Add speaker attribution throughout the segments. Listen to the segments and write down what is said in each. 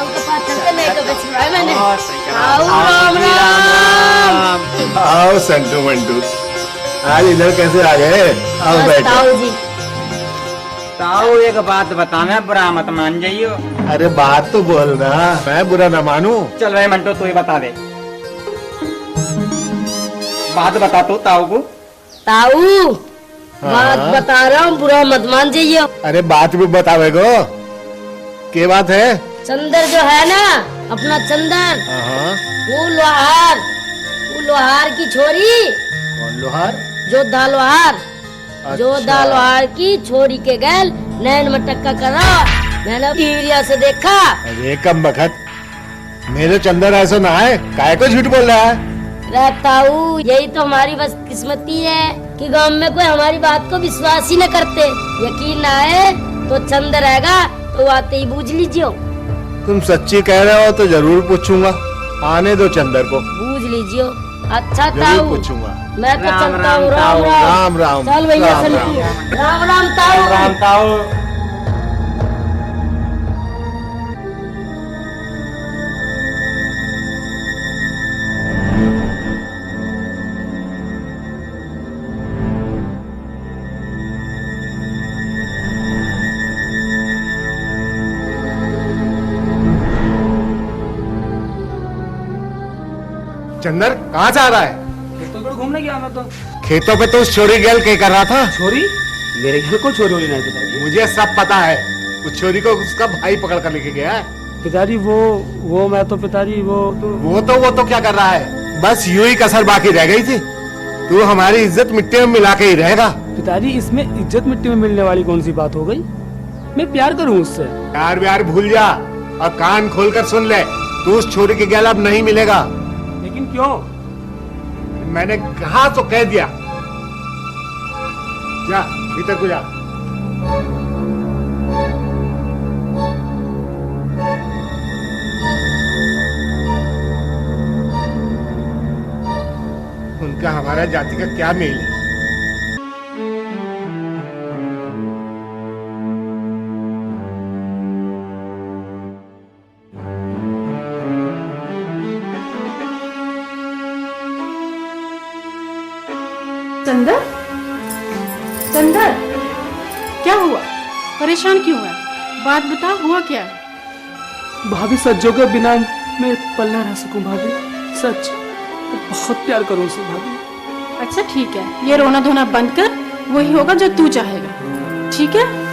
Speaker 1: ताऊ के पास चलते, नहीं तो बिछड़ा मैंने।
Speaker 2: ताऊ
Speaker 1: राम राम।
Speaker 3: आओ संटू मंटू, आज इधर कैसे आ गए? आओ बैठो।
Speaker 1: ताऊ जी,
Speaker 2: ताऊ एक बात बताना, बुरा मत मान जाइयो।
Speaker 3: अरे बात तो बोलना, मैं बुरा ना मानूं।
Speaker 2: चल भाई मंटो, तू ही बता दे, बात बता तू ताऊ को।
Speaker 1: ताऊ बात बता रहा हूँ, बुरा मत मान जाइए।
Speaker 3: अरे बात भी बतावे गो, क्या बात है?
Speaker 1: चंदर जो है ना, अपना चंदर, वो लोहार की छोरी।
Speaker 3: कौन लोहार?
Speaker 1: जोधा लोहार।
Speaker 3: अच्छा।
Speaker 1: जोधा लोहार की छोरी के गैल नैन मटक्का करा, मैंने टीविया से देखा।
Speaker 3: अरे कम बखत, मेरे चंदर ऐसा ना है, काहे को झूठ बोल रहा है?
Speaker 1: ताऊ यही तो हमारी बस किस्मती है कि गांव में कोई हमारी बात को विश्वास ही न करते। यकीन ना है तो चंदर रहेगा तो आते ही बूझ लीजिए।
Speaker 3: तुम सच्ची कह रहे हो तो जरूर पूछूंगा, आने दो चंदर को।
Speaker 1: बूझ लीजिए। अच्छा
Speaker 3: जरूर
Speaker 1: ताऊ,
Speaker 3: पूछूंगा।
Speaker 1: मैं तो
Speaker 2: राम
Speaker 1: चलता
Speaker 2: राम
Speaker 1: हूँ। राम
Speaker 2: ताऊ,
Speaker 1: राम।
Speaker 3: राम राम।
Speaker 1: चल भैया
Speaker 3: राम
Speaker 1: चल।
Speaker 3: राम।
Speaker 1: राम राम ताऊ।
Speaker 2: राम ताऊ।
Speaker 3: चंदर कहाँ जा रहा है?
Speaker 2: खेतों पर घूमने गया मैं तो।
Speaker 3: खेतों पे तो उस छोरी गैल क्या कर रहा था?
Speaker 2: छोरी? मेरे घर को छोरी हुई नहीं पिताजी।
Speaker 3: मुझे सब पता है, उस छोरी को उसका भाई पकड़ कर लेके गया है।
Speaker 4: पिताजी वो मैं तो पिताजी
Speaker 3: वो तो क्या कर रहा है? बस यूं ही कसर बाकी रह गई थी। तू हमारी इज्जत मिट्टी में मिला के ही रहेगा।
Speaker 4: पिताजी इसमें इज्जत मिट्टी में मिलने वाली कौन सी बात हो गई? मैं प्यार करूं उससे।
Speaker 3: प्यार व्यार भूल जा और कान खोलकर सुन ले, तू उस छोरी के गैल अब नहीं मिलेगा।
Speaker 4: लेकिन क्यों?
Speaker 3: मैंने कहा तो कह दिया। जा भीतर को जा। उनका हमारा जाति का क्या मेल है?
Speaker 5: चंदर, चंदर, क्या हुआ? परेशान क्यों है? बात बता, हुआ क्या है?
Speaker 4: भाभी सज्जों के बिना मैं पल ना रह सकूं भाभी। सच, मैं बहुत प्यार करूं उससे भाभी।
Speaker 5: अच्छा ठीक है, ये रोना धोना बंद कर, वही होगा जो तू चाहेगा, ठीक है?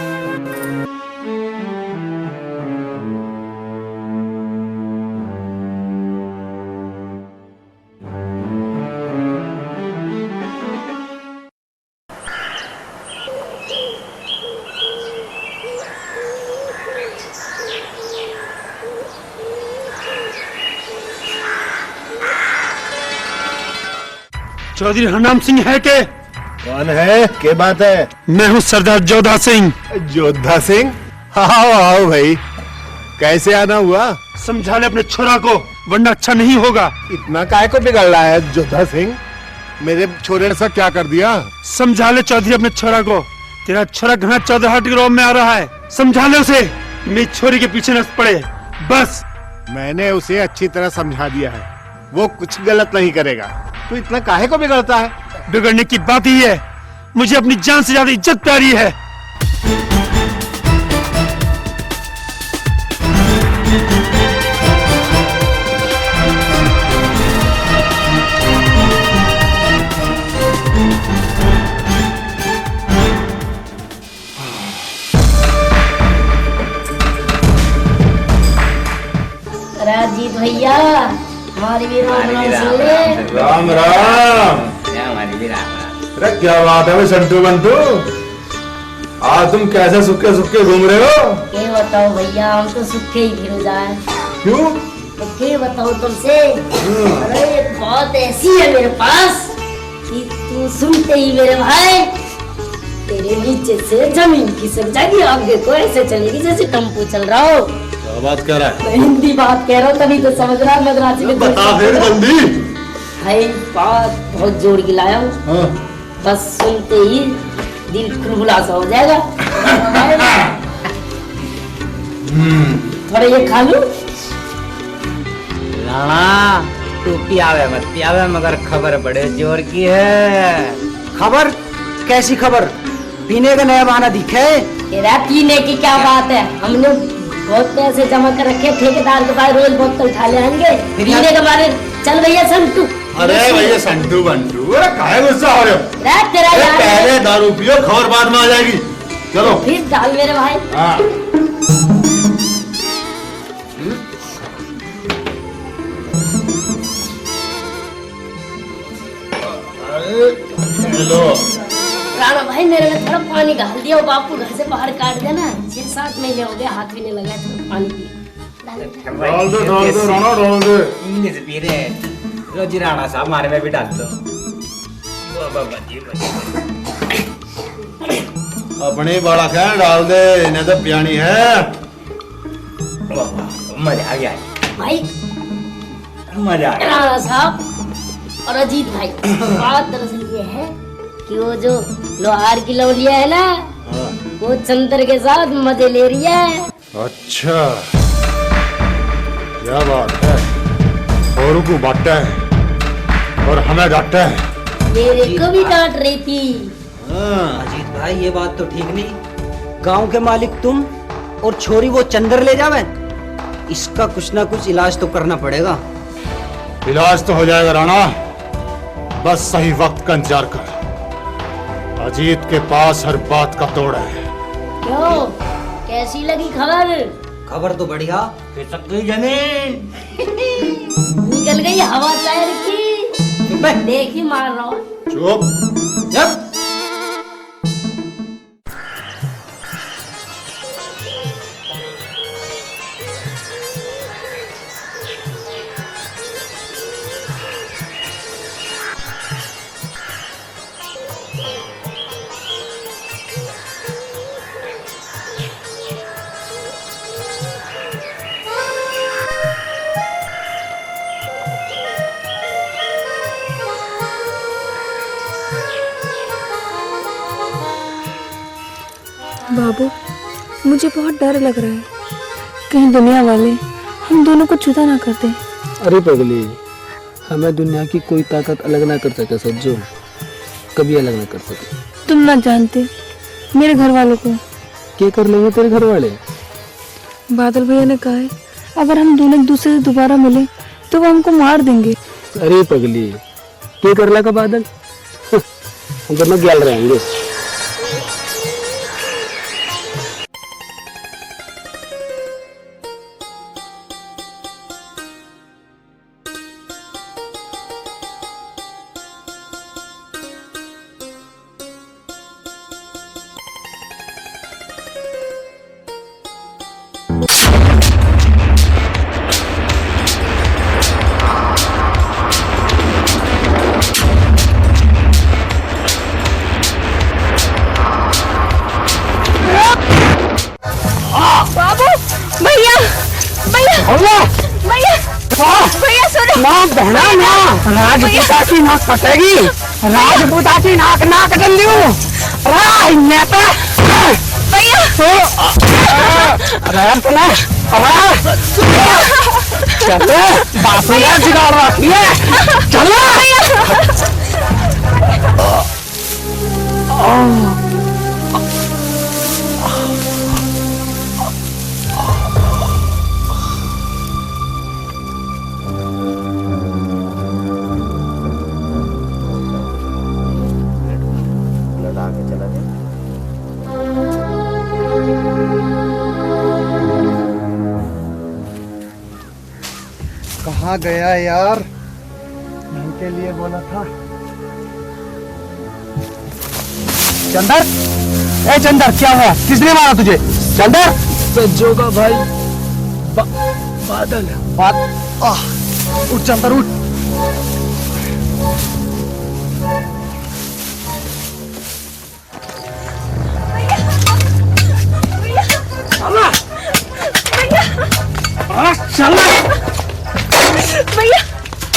Speaker 4: चौधरी हरनाम सिंह है के?
Speaker 3: कौन है? क्या बात है?
Speaker 4: मैं हूँ सरदार जोधा सिंह।
Speaker 3: जोधा सिंह? आओ आओ भाई, कैसे आना हुआ?
Speaker 4: समझा ले अपने छोरा को, वरना अच्छा नहीं होगा।
Speaker 3: इतना काय को बिगड़ रहा है जोधा सिंह? मेरे छोरे ने ऐसा क्या कर दिया?
Speaker 4: समझा ले चौधरी अपने छोरा को, तेरा छोरा घना चौधराहट गिरोह में आ रहा है। समझा ले उसे, मेरी छोरी के पीछे न पड़े बस।
Speaker 3: मैंने उसे अच्छी तरह समझा दिया है, वो कुछ गलत नहीं करेगा। तू इतना काहे को बिगड़ता है?
Speaker 4: बिगड़ने की बात ही है, मुझे अपनी जान से ज्यादा इज्जत प्यारी है।
Speaker 1: राजीत भैया, हमारी भी राम राम सुन ले।
Speaker 3: राम राम। अरे क्या बात है संटू बंटू, आज तुम कैसे सुक्के सुक्के घूम रहे हो?
Speaker 1: ये बताओ भैया, हम तो सूखे ही फिर जाए।
Speaker 3: क्यों?
Speaker 1: तो क्या बताओ तुमसे? अरे एक बात ऐसी है मेरे पास कि तू सुनते ही मेरे भाई, तेरे नीचे से जमीन खिसक जाएगी। आगे को ऐसे चलेगी जैसे टेम्पो चल रहा हो।
Speaker 3: क्या बात कर रहा है?
Speaker 1: मैं हिंदी बात कह रहा हूँ, तभी तो समझ रहा। मद्रासी में
Speaker 3: बता फिर जल्दी।
Speaker 1: भाई बात बहुत जोड़ के लाया हूँ।
Speaker 3: हाँ।
Speaker 1: बस सुनते ही दिल खुलखुला सा हो जाएगा। थोड़ा ये खा लूं?
Speaker 2: राणा तू पियावे मत पियावे, मगर खबर बड़े जोर की है।
Speaker 6: खबर? कैसी खबर? पीने का नया बहाना दिखे?
Speaker 1: तेरा पीने की क्या बात है, हमने बहुत पैसे जमा कर रखे, ठेकेदार के पास रोज बोतल उठा ले आएंगे पीने के बारे। चल भैया संतू।
Speaker 3: अरे भैया संटू बंटू, अरे काहे गुस्सा हो रहे हो?
Speaker 1: तेरा
Speaker 3: अरे
Speaker 1: यार
Speaker 3: पहले दारू पियो, खबर बाद में आ जाएगी। चलो
Speaker 1: फिर डाल मेरे भाई।
Speaker 3: हाँ। हेलो
Speaker 1: राणा भाई मेरे में थोड़ा पानी डाल दिया, वो बापू घर से बाहर काट देना। 6-7 महीने हो गए हाथ भी नहीं लगा, थोड़ा पानी पिया।
Speaker 3: डाल दो राणा, डाल दो।
Speaker 2: इंग्लिश पी रहे लो जी राणा साहब, हमारे में भी डाल दो।
Speaker 3: अपनी बड़ा खैर डाल दे, इन्हें तो पियानी है।
Speaker 2: मजा आ गया
Speaker 1: भाई
Speaker 2: मजा आ गया।
Speaker 1: राणा साहब और अजीत भाई, बात दरअसल ये है कि वो जो लोहार की लौलिया है ना, वो चंद्र के साथ मजे ले रही है।
Speaker 3: अच्छा क्या बात है, औरों को बांटता है और हमें डांटता है।
Speaker 1: मेरे को भी डांट रही थी।
Speaker 6: अजीत भाई ये बात तो ठीक नहीं। गांव के मालिक तुम और छोरी वो चंदर ले जावे, इसका कुछ ना कुछ इलाज तो करना पड़ेगा।
Speaker 3: इलाज तो हो जाएगा राणा, बस सही वक्त का इंतजार कर। अजीत के पास हर बात का तोड़ है।
Speaker 1: क्यों, कैसी लगी खबर?
Speaker 6: खबर तो बढ़िया।
Speaker 2: खिसक गई जमीन।
Speaker 1: निकल गई हवा टायर की।
Speaker 6: चुप है।
Speaker 1: देखी मार रहा हूँ।
Speaker 3: चुप।
Speaker 6: जब
Speaker 7: बाबू, मुझे बहुत डर लग रहा है, कहीं दुनिया वाले हम दोनों को जुदा ना कर दें।
Speaker 8: अरे पगली, हमें दुनिया की कोई ताकत अलग ना कर सके सज्जो, कभी अलग ना कर सके।
Speaker 7: तुम ना जानते मेरे घर वालों को।
Speaker 8: क्या कर लेंगे तेरे घर वाले?
Speaker 7: बादल भैया ने कहा है अगर हम दोनों एक दूसरे से दोबारा मिले तो वो हमको मार देंगे।
Speaker 8: अरे पगली, क्या कर लगा बादल? हम दोनों गैल रहेंगे।
Speaker 6: राजपूता की नाक कटेगी, राजपूता की नाक ना कटन दियो। नेता चलो बापू यार जुगाड़ रखिए। चलो
Speaker 9: कहाँ गया यार, इनके लिए बोला था। चंदर, ए चंदर, क्या हुआ? किसने मारा तुझे? चंदर,
Speaker 8: सज्जो का भाई बादल।
Speaker 9: उठ चंदर उठ।
Speaker 6: चलो भैया।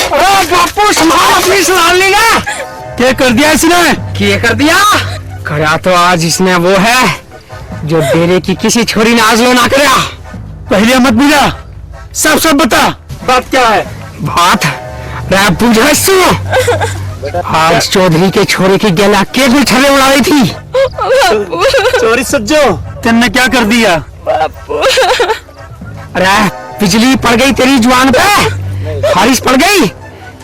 Speaker 6: अरे बापू संभाल अपनी संभाल लेगा।
Speaker 4: क्या कर दिया इसने?
Speaker 6: क्या कर दिया? करा तो आज इसने वो है जो डेरे की किसी छोरी ने आज लो ना करा।
Speaker 4: पहले मत बुझा, सब बता।
Speaker 6: बात क्या है?
Speaker 9: बात मैं बुझासू आज चौधरी के छोरे की गला के भी छले उड़ाई थी।
Speaker 4: चोरी सज्जो तेने क्या कर दिया?
Speaker 9: अरे बिजली पड़ गई तेरी जुबान पे, बारिश पड़ गई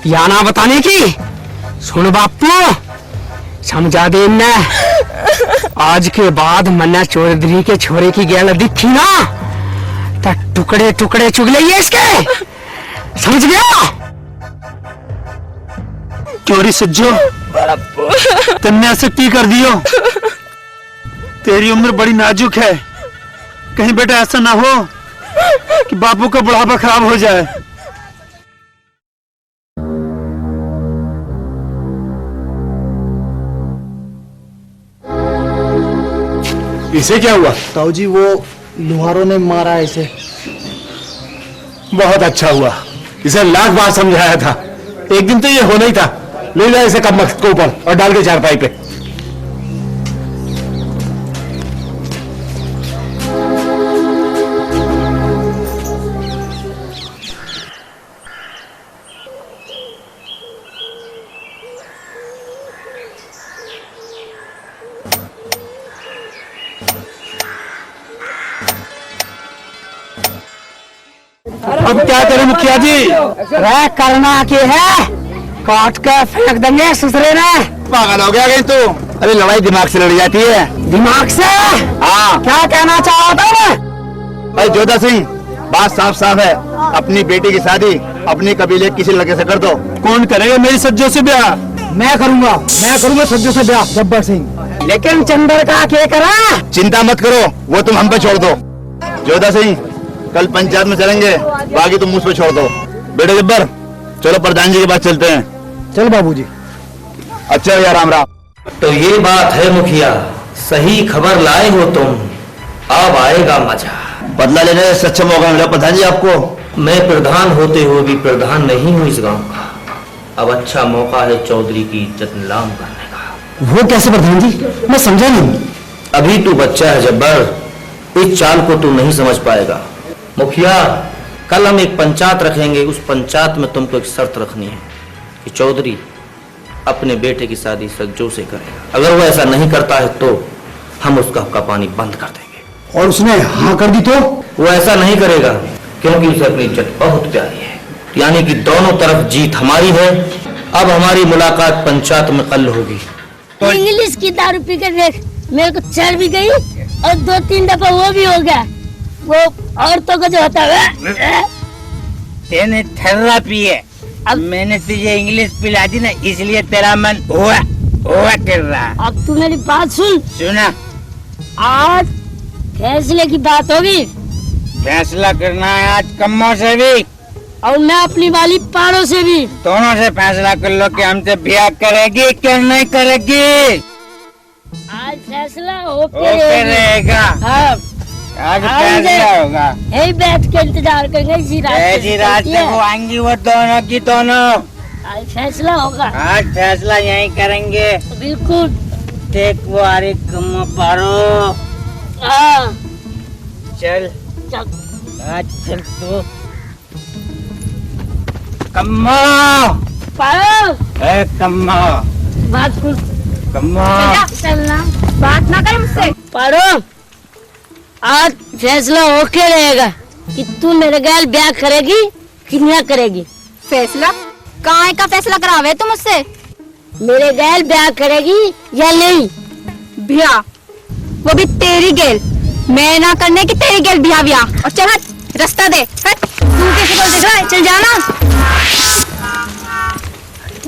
Speaker 9: या ना बताने की। सुन बापू समझा दे ने, आज के बाद मन्ना चौधरी के छोरे की गैल दिखी ना तो टुकड़े टुकड़े चुग लिए इसके, समझ गया?
Speaker 4: चोरी सज्जो तुमने ऐसे की कर दियो? तेरी उम्र बड़ी नाजुक है, कहीं बेटा ऐसा ना हो कि बापू का बुढ़ापा खराब हो जाए।
Speaker 3: इसे क्या हुआ?
Speaker 8: ताऊ जी वो लुहारों ने मारा है इसे।
Speaker 3: बहुत अच्छा हुआ, इसे लाख बार समझाया था, एक दिन तो ये होना ही था। ले जाए इसे कम वक्त को ऊपर और डाल के चारपाई पे।
Speaker 9: अब क्या करें मुखिया जी? रे करना के है, काट के फेंक देंगे ससुरे ने।
Speaker 3: पागल हो गया कहीं तू? अरे लड़ाई दिमाग से लड़ी जाती है।
Speaker 9: दिमाग से?
Speaker 3: हाँ।
Speaker 9: क्या कहना चाहा था मैं?
Speaker 3: भाई जोधा सिंह, बात साफ साफ है, अपनी बेटी की शादी अपनी कबीले किसी लड़के से कर दो।
Speaker 4: कौन करेगा मेरी सज्जो से ब्याह?
Speaker 8: मैं करूंगा सज्जो से ब्याह, गब्बर सिंह।
Speaker 9: लेकिन चंदर का क्या करा?
Speaker 3: चिंता मत करो, वो तुम हम पे छोड़ दो। जोधा सिंह, कल पंचायत में चलेंगे, बाकी तुम मुझ पे छोड़ दो। बेटे गब्बर, चलो प्रधान जी के पास चलते हैं।
Speaker 8: चल बाबूजी।
Speaker 3: अच्छा यार, राम राम।
Speaker 10: तो ये बात है मुखिया, सही खबर लाए हो तुम, अब आएगा मजा।
Speaker 3: बदला लेने का अच्छा मौका मिला प्रधान जी आपको।
Speaker 10: मैं प्रधान होते हुए भी प्रधान नहीं हूँ इस गांव का, अब अच्छा मौका है चौधरी की इज्जत नीलाम करने का।
Speaker 9: वो कैसे प्रधान जी, मैं समझा नहीं।
Speaker 10: अभी तू बच्चा है जब्बर, इस चाल को तू नहीं समझ पाएगा। मुखिया, कल हम एक पंचायत रखेंगे, उस पंचायत में तुमको एक शर्त रखनी है कि चौधरी अपने बेटे की शादी सज्जो से करेगा। अगर वो ऐसा नहीं करता है तो हम उसका हक्का पानी बंद कर देंगे।
Speaker 9: और उसने हाँ कर दी तो?
Speaker 10: वो ऐसा नहीं करेगा क्योंकि उसे अपनी इज्जत बहुत प्यारी है, यानी कि दोनों तरफ जीत हमारी है। अब हमारी मुलाकात पंचायत में कल होगी।
Speaker 1: तो इंग्लिश की दारू पी कर देख, मेरे को चढ़ भी गई और 2-3 दफा वो भी हो गया। वो औरतों को जो होता है
Speaker 2: तेने ठर्रा पिए, अब मैंने तुझे इंग्लिश पिला दी ना, इसलिए तेरा मन हुआ कर रहा।
Speaker 1: अब तू मेरी बात सुन।
Speaker 2: सुना?
Speaker 1: आज फैसले की बात होगी।
Speaker 2: फैसला करना है आज कम्मों से भी
Speaker 1: और मैं अपनी वाली पारों से भी।
Speaker 2: दोनों से फैसला कर लो कि हमसे ब्याह करेगी क्या नहीं करेगी।
Speaker 1: आज फैसला होके
Speaker 2: रहेगा।
Speaker 1: हाँ,
Speaker 2: आज फैसला होगा।
Speaker 1: यही बैठ के इंतजार करेंगे इसी रात
Speaker 2: से वो आएंगी, वो दोनों की दोनों।
Speaker 1: आज फैसला होगा।
Speaker 2: आज फैसला यही करेंगे।
Speaker 1: बिल्कुल।
Speaker 2: देख वो आ रही कम्मो पारो।
Speaker 1: हाँ
Speaker 2: चल
Speaker 1: चल।
Speaker 2: आज चल तू कम्मो
Speaker 1: पारो।
Speaker 2: कम्मो
Speaker 1: बात कुछ
Speaker 2: कम्मो
Speaker 1: चलना, बात ना कर मुझसे। पारो, आज फैसला होके रहेगा कि तू मेरे गैल ब्याह करेगी कि ना करेगी।
Speaker 7: फैसला? कहाँ का फैसला करावे तुम मुझसे?
Speaker 1: मेरे गैल ब्याह करेगी या नहीं?
Speaker 7: ब्याह? वो भी तेरी गेल? मैं ना करने की तेरी गेल ब्याह। और चल हट, रास्ता दे हट। तू कैसे बोल देख रहा है? चल जाना।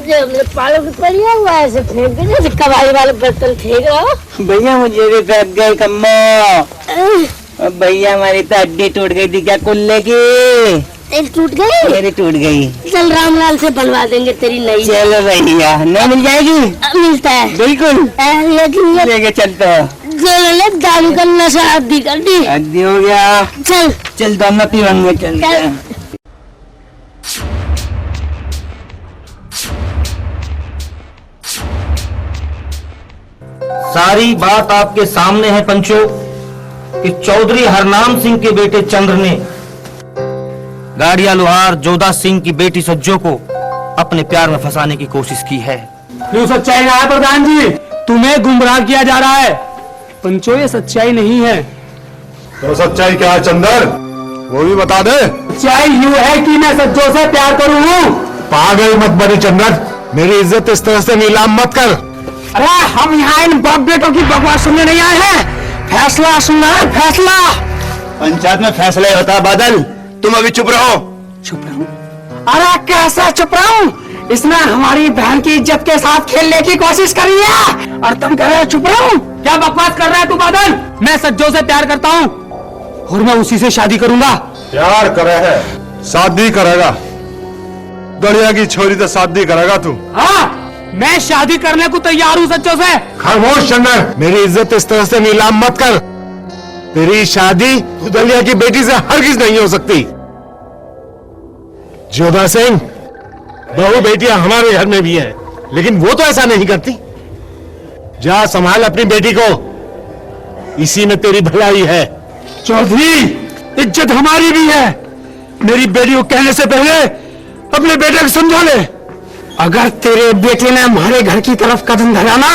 Speaker 1: मेरे पालों की परिया हुआ ऐसे फेंक दे जैसे कबाड़ी वाले बर्तन फेंक रहा हो।
Speaker 2: भैया मुझे भी फेंक गई कम्मो। भैया हमारी तो हड्डी टूट गई थी क्या कुल्ले की?
Speaker 1: एक टूट गई?
Speaker 2: मेरी टूट गई।
Speaker 1: चल रामलाल से बनवा देंगे तेरी नई।
Speaker 2: चलो भैया, नहीं मिल जाएगी?
Speaker 1: मिलता है
Speaker 2: बिल्कुल।
Speaker 1: लेकिन
Speaker 2: लेके चलते
Speaker 1: जो दारू का नशा अद्दी कर दी।
Speaker 2: अद्दी हो गया।
Speaker 1: चल
Speaker 2: चल दोनों पीवांगे चल।
Speaker 10: सारी बात आपके सामने है पंचो कि चौधरी हरनाम सिंह के बेटे चंद्र ने गाड़िया लोहार जोधा सिंह की बेटी सज्जो को अपने प्यार में फंसाने की कोशिश की है।
Speaker 4: क्यों सच्चाई ना है प्रधान जी? तुम्हें गुमराह किया जा रहा है। पंचो ये सच्चाई नहीं है।
Speaker 3: तो सच्चाई क्या है चंदर, वो भी बता दे।
Speaker 4: सच्चाई यूं है कि मैं सज्जो से प्यार करूं हूं।
Speaker 3: पागल मत बनी चंदर, मेरी इज्जत इस तरह से नीलाम मत कर।
Speaker 9: अरे हम यहाँ इन बाप बेटों की बकवास सुनने नहीं आए हैं, फैसला सुनना है, फैसला।
Speaker 3: पंचायत में फैसला ही होता है बादल, तुम अभी चुप रहो।
Speaker 9: चुप रहूं? अरे कैसा चुप रहूं? इसने हमारी बहन की इज्जत के साथ खेलने की कोशिश करी है और तुम कह रहे हो चुप रहूं? क्या बकवास कर रहा है तू बादल? मैं सज्जो से प्यार करता हूँ और मैं उसी से शादी करूंगा।
Speaker 3: प्यार करे है, शादी करेगा? दरिया की छोरी तो शादी करेगा तू?
Speaker 9: हाँ, मैं शादी करने को तैयार हूँ सज्जो से।
Speaker 3: खामोश चंदर, मेरी इज्जत इस तरह से नीलाम मत कर। तेरी शादी दलिया की बेटी से हरगिज नहीं हो सकती। जोधा सिंह, बहू बेटियां हमारे घर में भी हैं, लेकिन वो तो ऐसा नहीं करती। जा संभाल अपनी बेटी को, इसी में तेरी भलाई है।
Speaker 4: चौधरी, इज्जत हमारी भी है। मेरी बेटी को कहने से पहले अपने बेटे को समझा ले।
Speaker 9: अगर तेरे बेटे ने हमारे घर की तरफ कदम धरा ना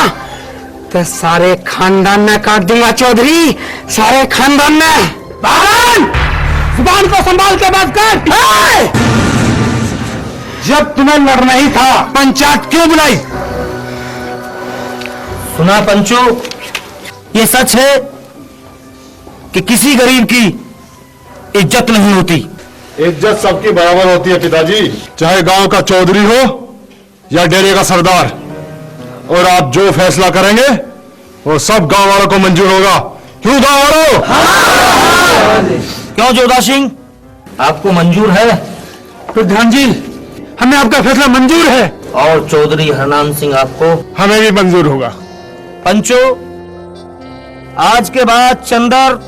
Speaker 9: तो सारे खानदान में काट दूंगा चौधरी, सारे खानदान में। बाहर जुबान को संभाल के बात कर।
Speaker 3: जब तुम्हें लड़ना ही था, पंचायत क्यों बुलाई?
Speaker 10: सुना पंचो, ये सच है कि किसी गरीब की इज्जत नहीं होती।
Speaker 3: इज्जत सबकी बराबर होती है पिताजी, चाहे गांव का चौधरी हो या डेरे का सरदार। और आप जो फैसला करेंगे वो सब गांव वालों को मंजूर होगा। क्यों गांव वालों?
Speaker 10: क्यों जोधा सिंह, आपको मंजूर है?
Speaker 4: प्रधान जी, हमें आपका फैसला मंजूर है।
Speaker 10: और चौधरी हरनाम सिंह, आपको?
Speaker 3: हमें भी मंजूर होगा।
Speaker 10: पंचो, आज के बाद चंदर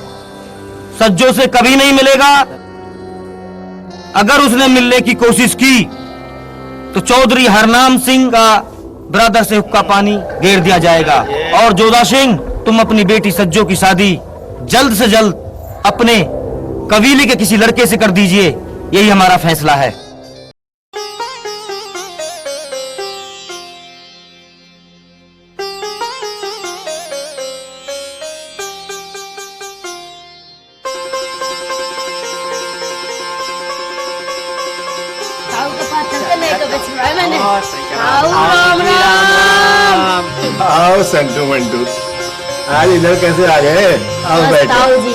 Speaker 10: सज्जो से कभी नहीं मिलेगा। अगर उसने मिलने की कोशिश की तो चौधरी हरनाम सिंह का ब्रदर से हुक्का पानी गेर दिया जाएगा। और जोधा सिंह, तुम अपनी बेटी सज्जो की शादी जल्द से जल्द अपने कबीले के किसी लड़के से कर दीजिए, यही हमारा फैसला है।
Speaker 1: ताऊ के पास चलते, नहीं तो बचपन है मैंने। ताऊ राम राम।
Speaker 3: आओ संटू मंटू, आज इधर कैसे आ गए? आओ
Speaker 1: बस
Speaker 3: बैठो।
Speaker 1: ताऊ जी,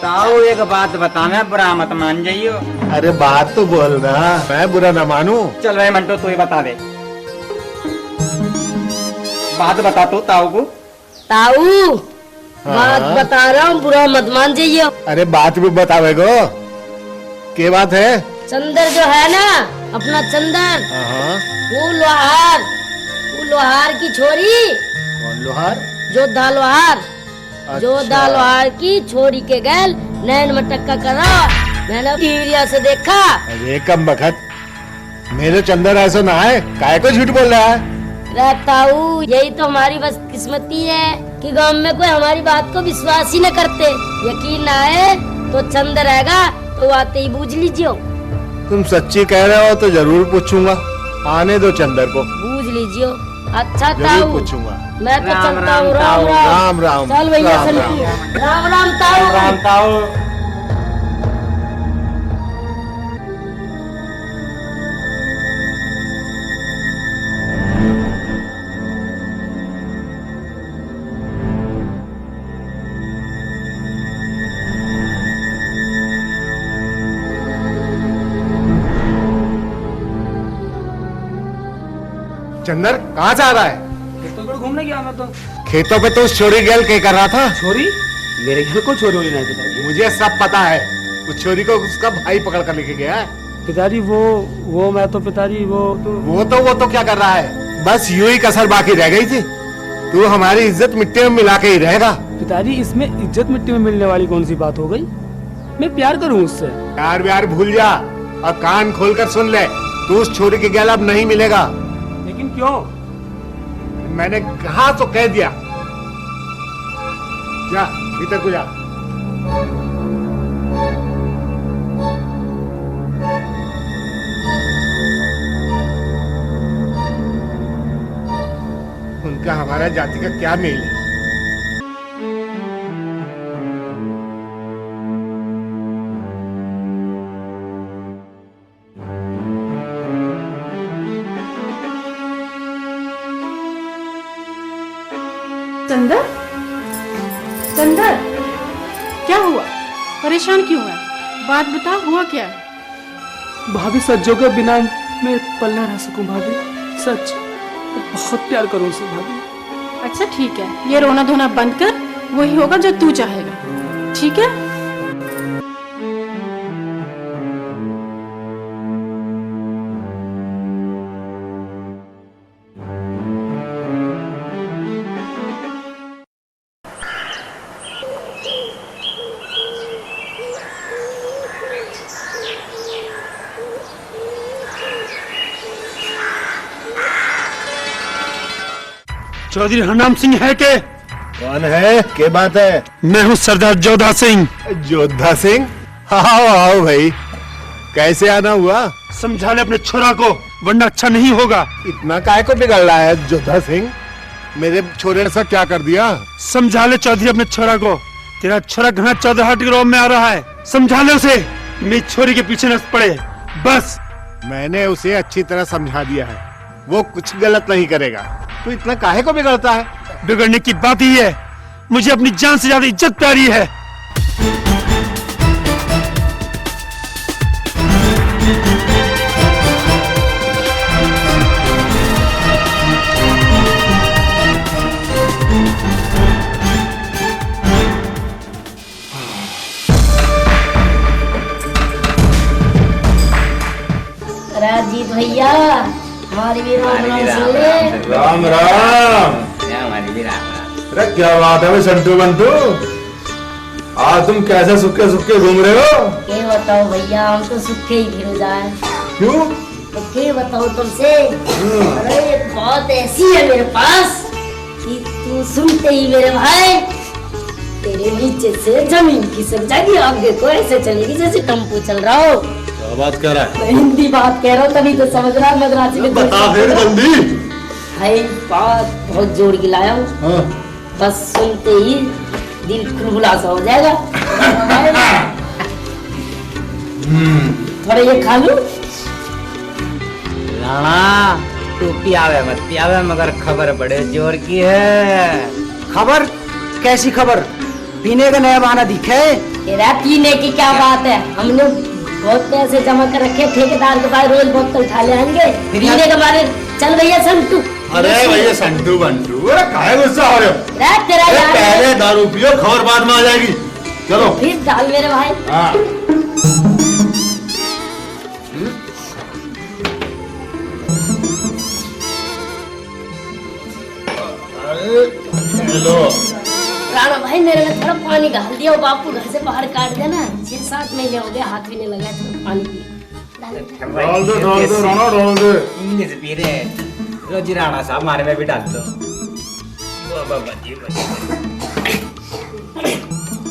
Speaker 2: ताऊ एक बात बताना, बुरा मत मान जाइयो।
Speaker 3: अरे बात तो बोलना, मैं बुरा ना मानूं।
Speaker 2: चल भाई मंटो, तू ही बता दे। बात बता तू ताऊ को।
Speaker 1: ताऊ बात बता रहा हूँ, बुरा मत मान जाइए।
Speaker 3: अरे बात भी बतावे गो, क्या बात है?
Speaker 1: चंदर जो है ना, अपना चंदर, वो लोहार की छोरी।
Speaker 3: कौन लोहार?
Speaker 1: जोधा लोहार। जोधा लोहार की छोरी के गैल नैन मटक्का करा, मैंने टीविया से देखा।
Speaker 3: अरे कम बखत, मेरे चंदर ऐसा ना है, काय को झूठ बोल रहा है?
Speaker 1: ताऊ, यही तो हमारी बस किस्मती है कि गांव में कोई हमारी बात को विश्वास ही न करते। यकीन ना है तो चंदर रहेगा तो आते ही बूझ लीजिए।
Speaker 3: तुम सच्ची कह रहे हो तो जरूर पूछूंगा, आने दो चंदर को।
Speaker 1: बूझ लीजिए। अच्छा
Speaker 3: जरूर
Speaker 1: ताऊ,
Speaker 3: पूछूंगा।
Speaker 1: मैं तो
Speaker 2: राम
Speaker 1: चलता
Speaker 2: राम
Speaker 1: हूँ। राम
Speaker 2: ताऊ,
Speaker 1: राम।
Speaker 3: राम राम।
Speaker 1: चल भैया
Speaker 3: राम
Speaker 1: चलती
Speaker 3: राम।
Speaker 1: हूँ। राम राम ताऊ।
Speaker 2: राम ताऊ।
Speaker 3: चंदर कहाँ जा रहा है?
Speaker 2: खेतों पर घूमने गया मैं तो।
Speaker 3: खेतों पे तो उस छोरी गैल के कर रहा था।
Speaker 2: छोरी? मेरे घर को छोरी हुई नहीं।
Speaker 3: मुझे सब पता है, उस छोरी को उसका भाई पकड़ कर लेके गया है।
Speaker 4: पिताजी वो मैं तो पिताजी
Speaker 3: वो तो क्या कर रहा है? बस यूं ही कसर बाकी रह गई थी। तू हमारी इज्जत मिट्टी में मिला के ही रहेगा।
Speaker 4: पिताजी, इसमें इज्जत मिट्टी में मिलने वाली कौन सी बात हो गई? मैं प्यार करूं उससे।
Speaker 3: प्यार व्यार भूल जा और कान खोलकर सुन ले, तू उस छोरी के गैल अब नहीं मिलेगा।
Speaker 4: लेकिन क्यों?
Speaker 3: मैंने कहा तो कह दिया। जा भीतर को जा। महाराज जाति का क्या मेल है?
Speaker 5: चंदर, चंदर, क्या हुआ? परेशान क्यों है? बात बता, हुआ क्या है?
Speaker 8: भाभी सज्जो के बिना मैं पल ना रह सकूं भाभी, सच बहुत प्यार करूं उसे भाभी।
Speaker 5: अच्छा ठीक है, ये रोना धोना बंद कर, वही होगा जो तू चाहेगा, ठीक है?
Speaker 4: चौधरी हरनाम सिंह है के?
Speaker 3: कौन है? क्या बात है?
Speaker 4: मैं हूँ सरदार जोधा सिंह।
Speaker 3: जोधा सिंह? आओ आओ भाई, कैसे आना हुआ?
Speaker 4: समझा ले अपने छोरा को, वरना अच्छा नहीं होगा।
Speaker 3: इतना काहे को बिगड़ रहा है जोधा सिंह? मेरे छोरे ने ऐसा क्या कर दिया?
Speaker 4: समझा ले चौधरी अपने छोरा को, तेरा छोरा घना चौदहाट गिरोह में आ रहा है, समझा ले उसे, मेरी छोरी के पीछे न पड़े बस।
Speaker 3: मैंने उसे अच्छी तरह समझा दिया है, वो कुछ गलत नहीं करेगा। तू इतना काहे को बिगड़ता है?
Speaker 4: बिगड़ने की बात ही है, मुझे अपनी जान से ज्यादा इज्जत प्यारी है।
Speaker 1: राजीत भैया, हमारी भी राम राम सुन ले।
Speaker 3: राम राम। अरे क्या बात है भाई संतू बंतू, आज तुम कैसे सुक्के सुक्के घूम रहे हो?
Speaker 1: क्या बताओ भैया, हम तो सुखे ही फिर जाए।
Speaker 3: क्यों?
Speaker 1: तो क्या बताओ तुमसे? अरे एक बात ऐसी है मेरे पास कि तू सुनते ही मेरे भाई, तेरे नीचे से जमीन खिसक जाएगी, आगे को ऐसे चलेगी जैसे टेम्पो चल रहा हो।
Speaker 3: क्या बात कर रहा है?
Speaker 1: मैं हिंदी बात कह रहा हूँ, तभी तो समझ रहा, मद्रासी में
Speaker 3: बता फिर जल्दी।
Speaker 1: भाई बात बहुत जोड़ के लाया हूँ,
Speaker 3: हाँ।
Speaker 1: बस सुनते ही दिल खुलखुला सा हो जाएगा। थोड़ा ये खा लूं?
Speaker 2: राणा तू पियावे मत पियावे, मगर खबर बड़े जोर की है।
Speaker 6: खबर? कैसी खबर? पीने का नया बहाना दिखे?
Speaker 1: तेरा पीने की क्या बात है? हमने बहुत पैसे जमा कर रखे, ठेकेदार के पास रोज बोतल उठा ले आएंगे पीने के बारे। चल भैया संतू।
Speaker 3: अरे भैया संतू बंटू, अरे काहे गुस्सा हो रहे हो?
Speaker 1: तेरा
Speaker 3: अरे
Speaker 1: यार
Speaker 3: पहले दारू पियो, खबर बाद में आ जाएगी। चलो
Speaker 1: फिर डाल मेरे भाई।
Speaker 3: हाँ। हेलो
Speaker 1: राणा भाई, मेरे में थोड़ा पानी डाल दिया, बापू घर से बाहर काट देना। 6-7 महीने हो गए, हाथ भी नहीं लगा, तो पानी पिए।
Speaker 3: डाल दो राणा, डाल दो।
Speaker 2: इंग्लिश पी रहे रोजी राणा साहब, हमारे में भी डाल दो।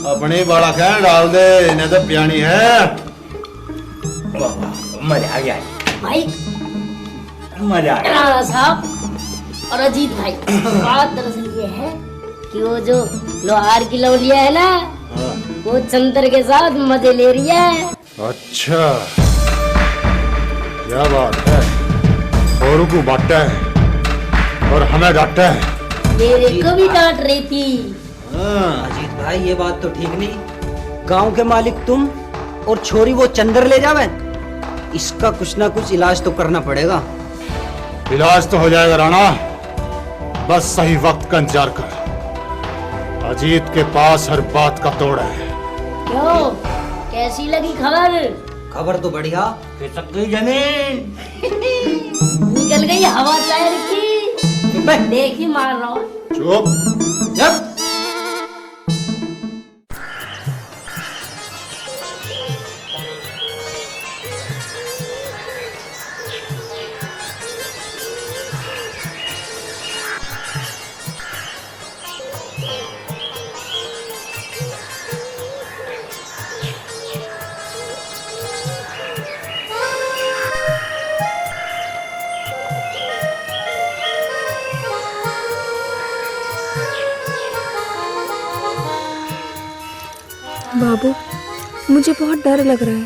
Speaker 3: अपनी बड़ा खैर डाल दे, इन्हें तो पियानी है।
Speaker 2: मजा आ गया
Speaker 1: भाई
Speaker 2: मजा आ गया।
Speaker 1: राणा साहब और अजीत भाई, बात दरअसल ये है कि वो जो लोहार की लौलिया है ना, वो चंद्र के साथ मजे ले रही है।
Speaker 3: अच्छा क्या बात है? औरों को बांटता है और हमें डांटता है।
Speaker 1: मेरे को भी डांट रही थी।
Speaker 6: अजीत भाई ये बात तो ठीक नहीं, गांव के मालिक तुम और छोरी वो चंदर ले जावे, इसका कुछ ना कुछ इलाज तो करना पड़ेगा।
Speaker 3: इलाज तो हो जाएगा राणा, बस सही वक्त का इंतजार कर। अजीत के पास हर बात का तोड़ है।
Speaker 1: क्यों, कैसी लगी खबर?
Speaker 6: खबर तो बढ़िया।
Speaker 2: खिसक गई जमीन।
Speaker 1: निकल गई हवा टायर की। देखी मार रहा हूँ।
Speaker 3: चुप।
Speaker 6: जब
Speaker 5: मुझे बहुत डर लग रहा है,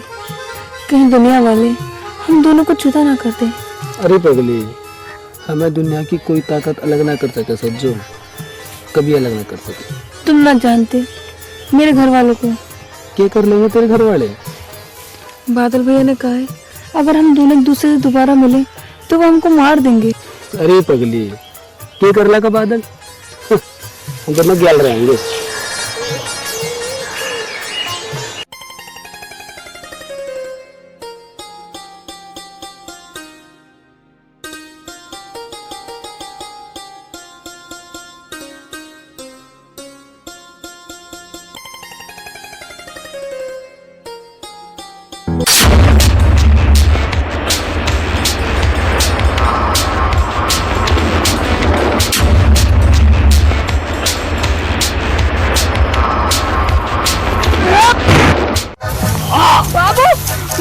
Speaker 5: कहीं दुनिया वाले हम दोनों को जुदा ना कर दें।
Speaker 8: अरे पगली, हमें दुनिया की कोई ताकत अलग ना कर सके सज्जो, कभी अलग ना कर सके।
Speaker 5: तुम ना जानते मेरे घर वालों को।
Speaker 8: क्या कर लेंगे तेरे घर वाले?
Speaker 5: बादल भैया ने कहा है अगर हम दोनों एक दूसरे से दोबारा मिले तो वो हमको मार देंगे।
Speaker 8: अरे पगली, क्या कर ला का बादल? हम दोनों गैल रहेंगे।
Speaker 7: बाबू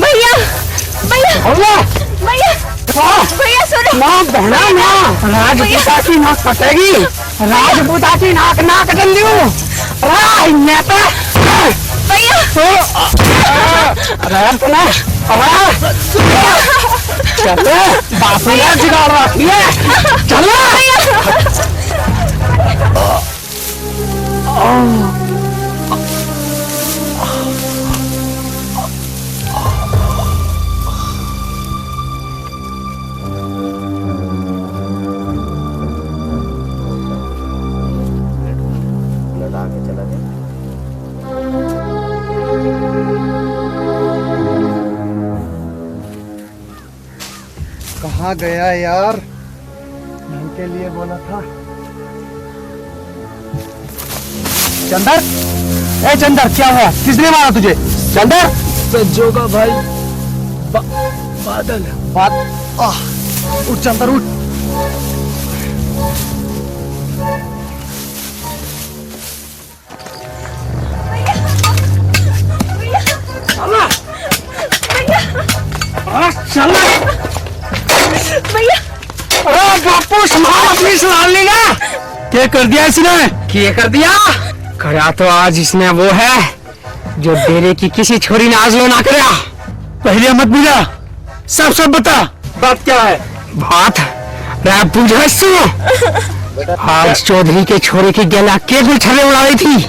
Speaker 7: भैया भैया भैया भैया सुनो
Speaker 9: ना बहना ना, राजपूता की नाक फटेगी, राजपूता की नाक नाक डंडियो
Speaker 7: भैया
Speaker 9: चलो बापू यार जुगाड़ रखी है, चलो
Speaker 6: कहाँ गया यार? इनके लिए बोला था।
Speaker 9: चंदर, ए चंदर, क्या हुआ? किसने मारा तुझे? चंदर,
Speaker 8: सज्जो का भाई बादल।
Speaker 6: उठ चंदर उठ।
Speaker 9: चल
Speaker 7: भैया
Speaker 9: अरे बापू संभाल अपनी संभालनी ना।
Speaker 4: क्या कर दिया इसने?
Speaker 9: क्या कर दिया? करा तो आज इसने वो है जो डेरे की किसी छोरी ने आज लो ना करा।
Speaker 4: पहले मत बुझा, सब सब बता, बात क्या है?
Speaker 9: बात मैं बुझा सुनो। आज चौधरी के छोरे की गला के गुलछले उड़ा रही थी।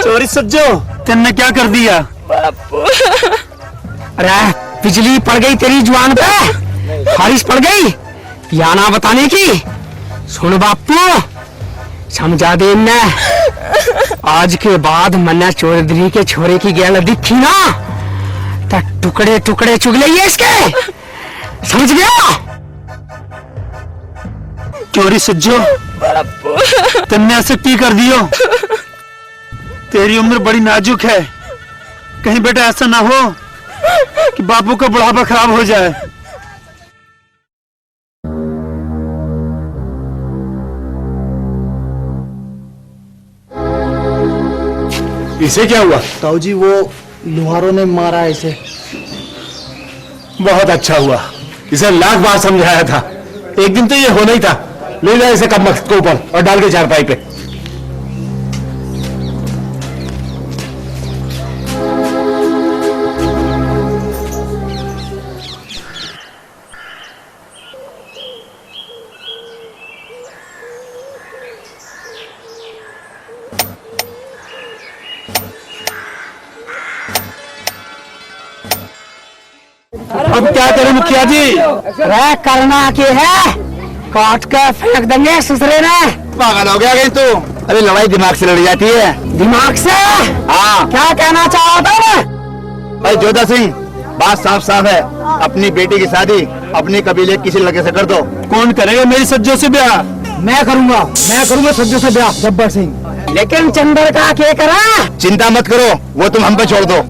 Speaker 4: चोरी सज्जो, तेने क्या कर दिया?
Speaker 9: अरे बिजली पड़ गई तेरी जुबान पे, बारिश पड़ गई या ना बताने की। सुन बापू, समझा दे ने, आज के बाद मन्ना चौधरी के छोरे की गैल दिखी ना तो टुकड़े टुकड़े चुग लिए इसके, समझ गया?
Speaker 4: चोरी सज्जो, तुमने ऐसे की कर दियो? तेरी उम्र बड़ी नाजुक है, कहीं बेटा ऐसा ना हो कि बापू का बुढ़ापा खराब हो जाए।
Speaker 3: इसे क्या हुआ?
Speaker 6: ताऊ जी वो लुहारों ने मारा इसे।
Speaker 3: बहुत अच्छा हुआ, इसे लाख बार समझाया था, एक दिन तो ये होना ही था। ले जाए इसे कब मस्त को ऊपर और डाल के चारपाई पे।
Speaker 4: अब क्या करें मुखिया जी?
Speaker 9: अरे करना के है, काट कर फेंक देंगे ससुरे ने।
Speaker 3: पागल हो गया कहीं तू? अरे लड़ाई दिमाग से लड़ी जाती है।
Speaker 9: दिमाग से?
Speaker 3: हाँ।
Speaker 9: क्या कहना चाहा था मैं?
Speaker 3: भाई जोधा सिंह, बात साफ साफ है, अपनी बेटी की शादी अपने कबीले किसी लड़के से कर दो।
Speaker 4: कौन करेगा मेरी सज्जो से ब्याह?
Speaker 9: मैं करूंगा सज्जो से ब्याह।
Speaker 6: गब्बर सिंह।
Speaker 9: लेकिन चंदर का क्या करा?
Speaker 3: चिंता मत करो, वो तुम हम पे छोड़ दो।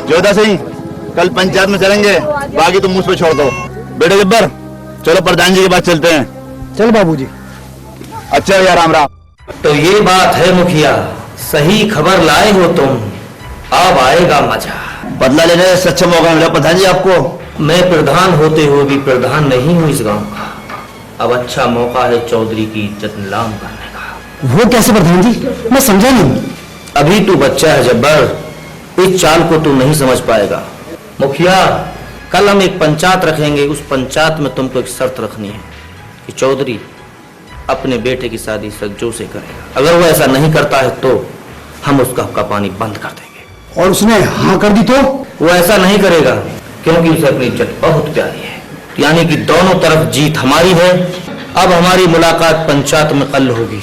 Speaker 3: जोधा सिंह, कल पंचायत में चलेंगे, बाकी तुम मुझ पे छोड़ दो। बेटे जब्बर, चलो प्रधान जी के पास चलते हैं।
Speaker 6: चल बाबूजी।
Speaker 3: अच्छा यार, राम राम।
Speaker 10: तो ये बात है मुखिया, सही खबर लाए हो तुम, अब आएगा मजा।
Speaker 3: बदला लेने का सच्चा मौका मिला प्रधान जी आपको।
Speaker 10: मैं प्रधान होते हुए भी प्रधान नहीं हूँ इस गांव का, अब अच्छा मौका है चौधरी की इज्जत नीलाम करने का।
Speaker 9: वो कैसे प्रधान जी, मैं समझा नहीं।
Speaker 10: अभी तू बच्चा है जब्बर, इस चाल को तू नहीं समझ पाएगा। मुखिया, कल हम एक पंचायत रखेंगे, उस पंचायत में तुमको एक शर्त रखनी है कि चौधरी अपने बेटे की शादी सज्जो से करेगा। अगर वो ऐसा नहीं करता है तो हम उसका हुक्का पानी बंद कर देंगे।
Speaker 4: और उसने हाँ कर दी तो?
Speaker 10: वो ऐसा नहीं करेगा क्योंकि उसे अपनी इज्जत बहुत प्यारी है। यानी कि दोनों तरफ जीत हमारी है। अब हमारी मुलाकात पंचायत में कल होगी।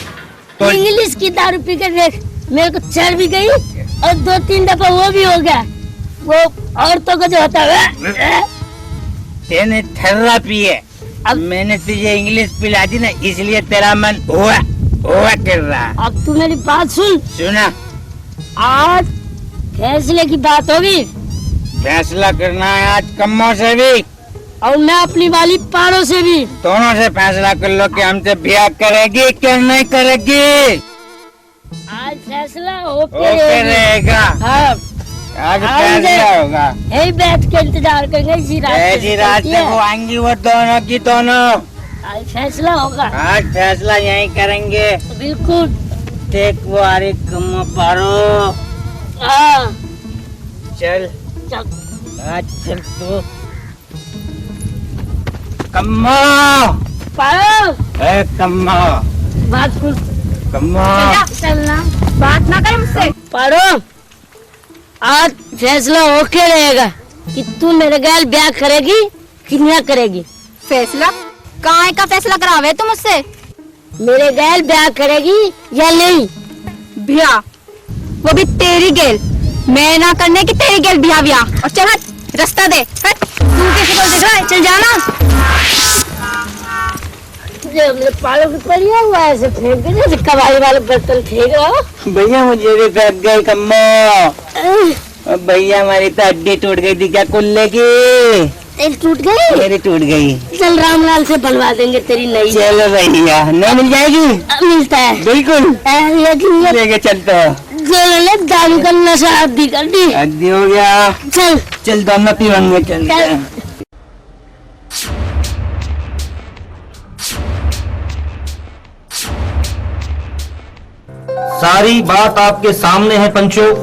Speaker 1: इंग्लिश की दारू पी कर देख, मेरे को चढ़ भी गई और 2-3 दफा वो भी हो गया। वो औरतों को जो होता है
Speaker 2: तेने ठर्रा पिए, अब मैंने तुझे इंग्लिश पिला दी ना, इसलिए तेरा मन हुआ कर रहा।
Speaker 1: अब तू मेरी बात सुन।
Speaker 2: सुना,
Speaker 1: आज फैसले की बात होगी।
Speaker 2: फैसला करना है आज कम्मों से भी
Speaker 1: और मैं अपनी वाली पारों से भी।
Speaker 2: दोनों से फैसला कर लो कि हमसे ब्याह करेगी कि नहीं करेगी।
Speaker 1: आज फैसला होके
Speaker 2: ओके रहेगा।
Speaker 1: हाँ,
Speaker 2: आज फैसला होगा।
Speaker 1: यही बैठ के इंतजार करेंगे इसी रात
Speaker 2: से वो आएंगी, वो दोनों की दोनों।
Speaker 1: आज फैसला होगा।
Speaker 2: आज फैसला यही करेंगे।
Speaker 1: बिल्कुल।
Speaker 2: देख वो आ रही कम्मो पारो।
Speaker 1: हाँ
Speaker 2: चल
Speaker 1: चल
Speaker 2: आज चल तू कम्मो।
Speaker 1: पारो,
Speaker 2: ए कम्मो,
Speaker 1: बात सुन।
Speaker 2: कम्मो
Speaker 7: चलना, बात ना कर मुझसे।
Speaker 1: पारो, आज फैसला होके रहेगा कि तू मेरे गैल ब्याह करेगी कि ना करेगी।
Speaker 7: फैसला? कहाँ का फैसला करावे तुम मुझसे?
Speaker 1: मेरे गैल ब्याह करेगी या नहीं?
Speaker 7: ब्याह? वो भी तेरी गेल। मैं ना करने की तेरी गेल ब्याह। और चल हट, रास्ता दे हट। तू कैसे बोल देख रहा है? चल जाना।
Speaker 1: तुझे मेरे पालों की पड़ी हुआ ऐसे फेंक के जैसे कबाड़ी वाले बर्तन फेंक रहा हो।
Speaker 2: भैया मुझे भी फेंक गई कम्मो। भैया हमारी तो हड्डी टूट गई थी क्या कुल्ले की?
Speaker 1: तेरी टूट गई?
Speaker 2: मेरी टूट गई।
Speaker 1: चल रामलाल से बनवा देंगे तेरी नई।
Speaker 2: चलो भैया, नहीं मिल जाएगी?
Speaker 1: मिलता है
Speaker 2: बिल्कुल। लेके चलते हो।
Speaker 1: दारू का नशा अद्दी कर दी।
Speaker 2: अद्दी हो गया।
Speaker 1: चल
Speaker 2: चल दोनों पीवांगे चलते हैं।
Speaker 10: सारी बात आपके सामने है पंचो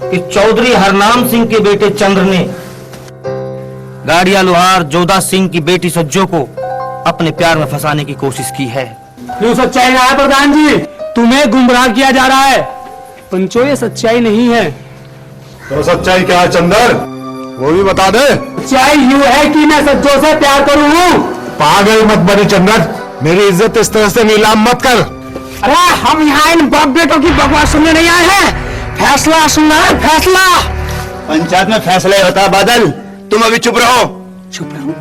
Speaker 10: कि चौधरी हरनाम सिंह के बेटे चंद्र ने गाड़िया लोहार जोधा सिंह की बेटी सज्जो को अपने प्यार में फंसाने की कोशिश की है।
Speaker 4: क्यों सच्चाई ना है प्रधान जी? तुम्हें गुमराह किया जा रहा है। पंचो, ये सच्चाई नहीं है।
Speaker 3: तो सच्चाई क्या है चंदर, वो भी बता दे।
Speaker 4: सच्चाई यूं है कि मैं सज्जो से प्यार करूं हूं।
Speaker 3: पागल मत बनी चंदर, मेरी इज्जत इस तरह से नीलाम मत कर।
Speaker 9: अरे हम यहाँ इन बाप बेटों की बकवास सुनने नहीं आए हैं, फैसला सुनना है, फैसला।
Speaker 3: पंचायत में फैसला ही होता है बादल, तुम अभी चुप रहो।
Speaker 9: चुप रहूं?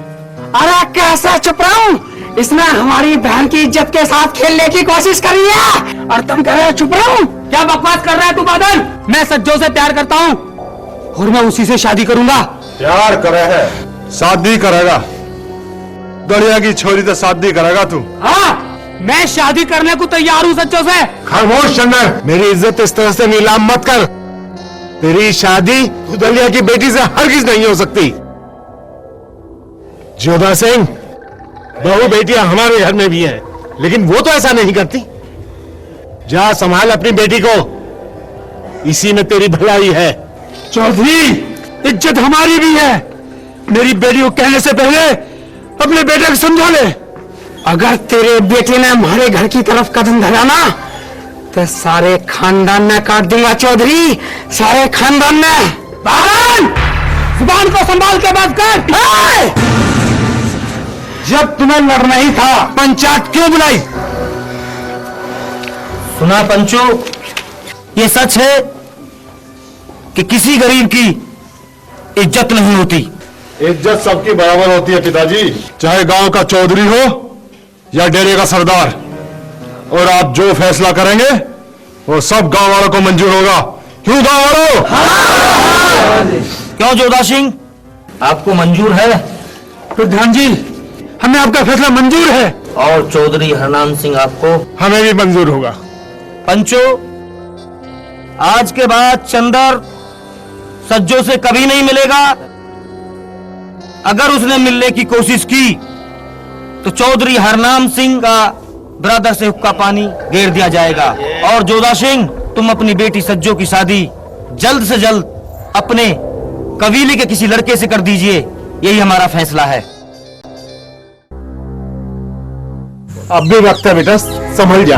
Speaker 9: अरे कैसा चुप रहूं? इसने हमारी बहन की इज्जत के साथ खेलने की कोशिश करी है और तुम कह रहे हो चुप रहूं? क्या बकवास कर रहा है तू बादल? मैं सज्जो से प्यार करता हूँ और मैं उसी से शादी करूंगा।
Speaker 3: प्यार करे है, शादी करेगा? दरिया की छोरी तो शादी करेगा तू?
Speaker 9: हाँ, मैं शादी करने को तैयार हूँ सज्जो से।
Speaker 3: खामोश चंदर, मेरी इज्जत इस तरह से नीलाम मत कर। तेरी शादी दलिया की बेटी से हरगिज नहीं हो सकती। जोधा सिंह, बहू बेटियां हमारे घर में भी है, लेकिन वो तो ऐसा नहीं करती। जा संभाल अपनी बेटी को, इसी में तेरी भलाई है।
Speaker 4: चौधरी, इज्जत हमारी भी है। मेरी बेटी को कहने से पहले अपने बेटे को समझा ले।
Speaker 9: अगर तेरे बेटे ने हमारे घर की तरफ कदम धरा ना तो सारे खानदान में काट दूंगा चौधरी, सारे खानदान में। बाहर जुबान को संभाल के बात कर।
Speaker 3: जब तुम्हें लड़ना ही था, पंचायत क्यों बुलाई?
Speaker 10: सुना पंचो, ये सच है कि किसी गरीब की इज्जत नहीं होती।
Speaker 3: इज्जत सबकी बराबर होती है पिताजी, चाहे गांव का चौधरी हो या डेरे का सरदार। और आप जो फैसला करेंगे वो सब गांव वालों को मंजूर होगा। क्यों गांव वालों?
Speaker 10: क्यों जोधा सिंह, आपको मंजूर है?
Speaker 4: प्रधान जी, हमें आपका फैसला मंजूर है।
Speaker 10: और चौधरी हरनाम सिंह, आपको?
Speaker 3: हमें भी मंजूर होगा।
Speaker 10: पंचो, आज के बाद चंदर सज्जो से कभी नहीं मिलेगा। अगर उसने मिलने की कोशिश की तो चौधरी हरनाम सिंह का ब्रदर से हुक्का पानी गेर दिया जाएगा। और जोधा सिंह, तुम अपनी बेटी सज्जो की शादी जल्द से जल्द अपने कबीले के किसी लड़के से कर दीजिए, यही हमारा फैसला है।
Speaker 3: अब भी वक्त है बेटा, संभल जा,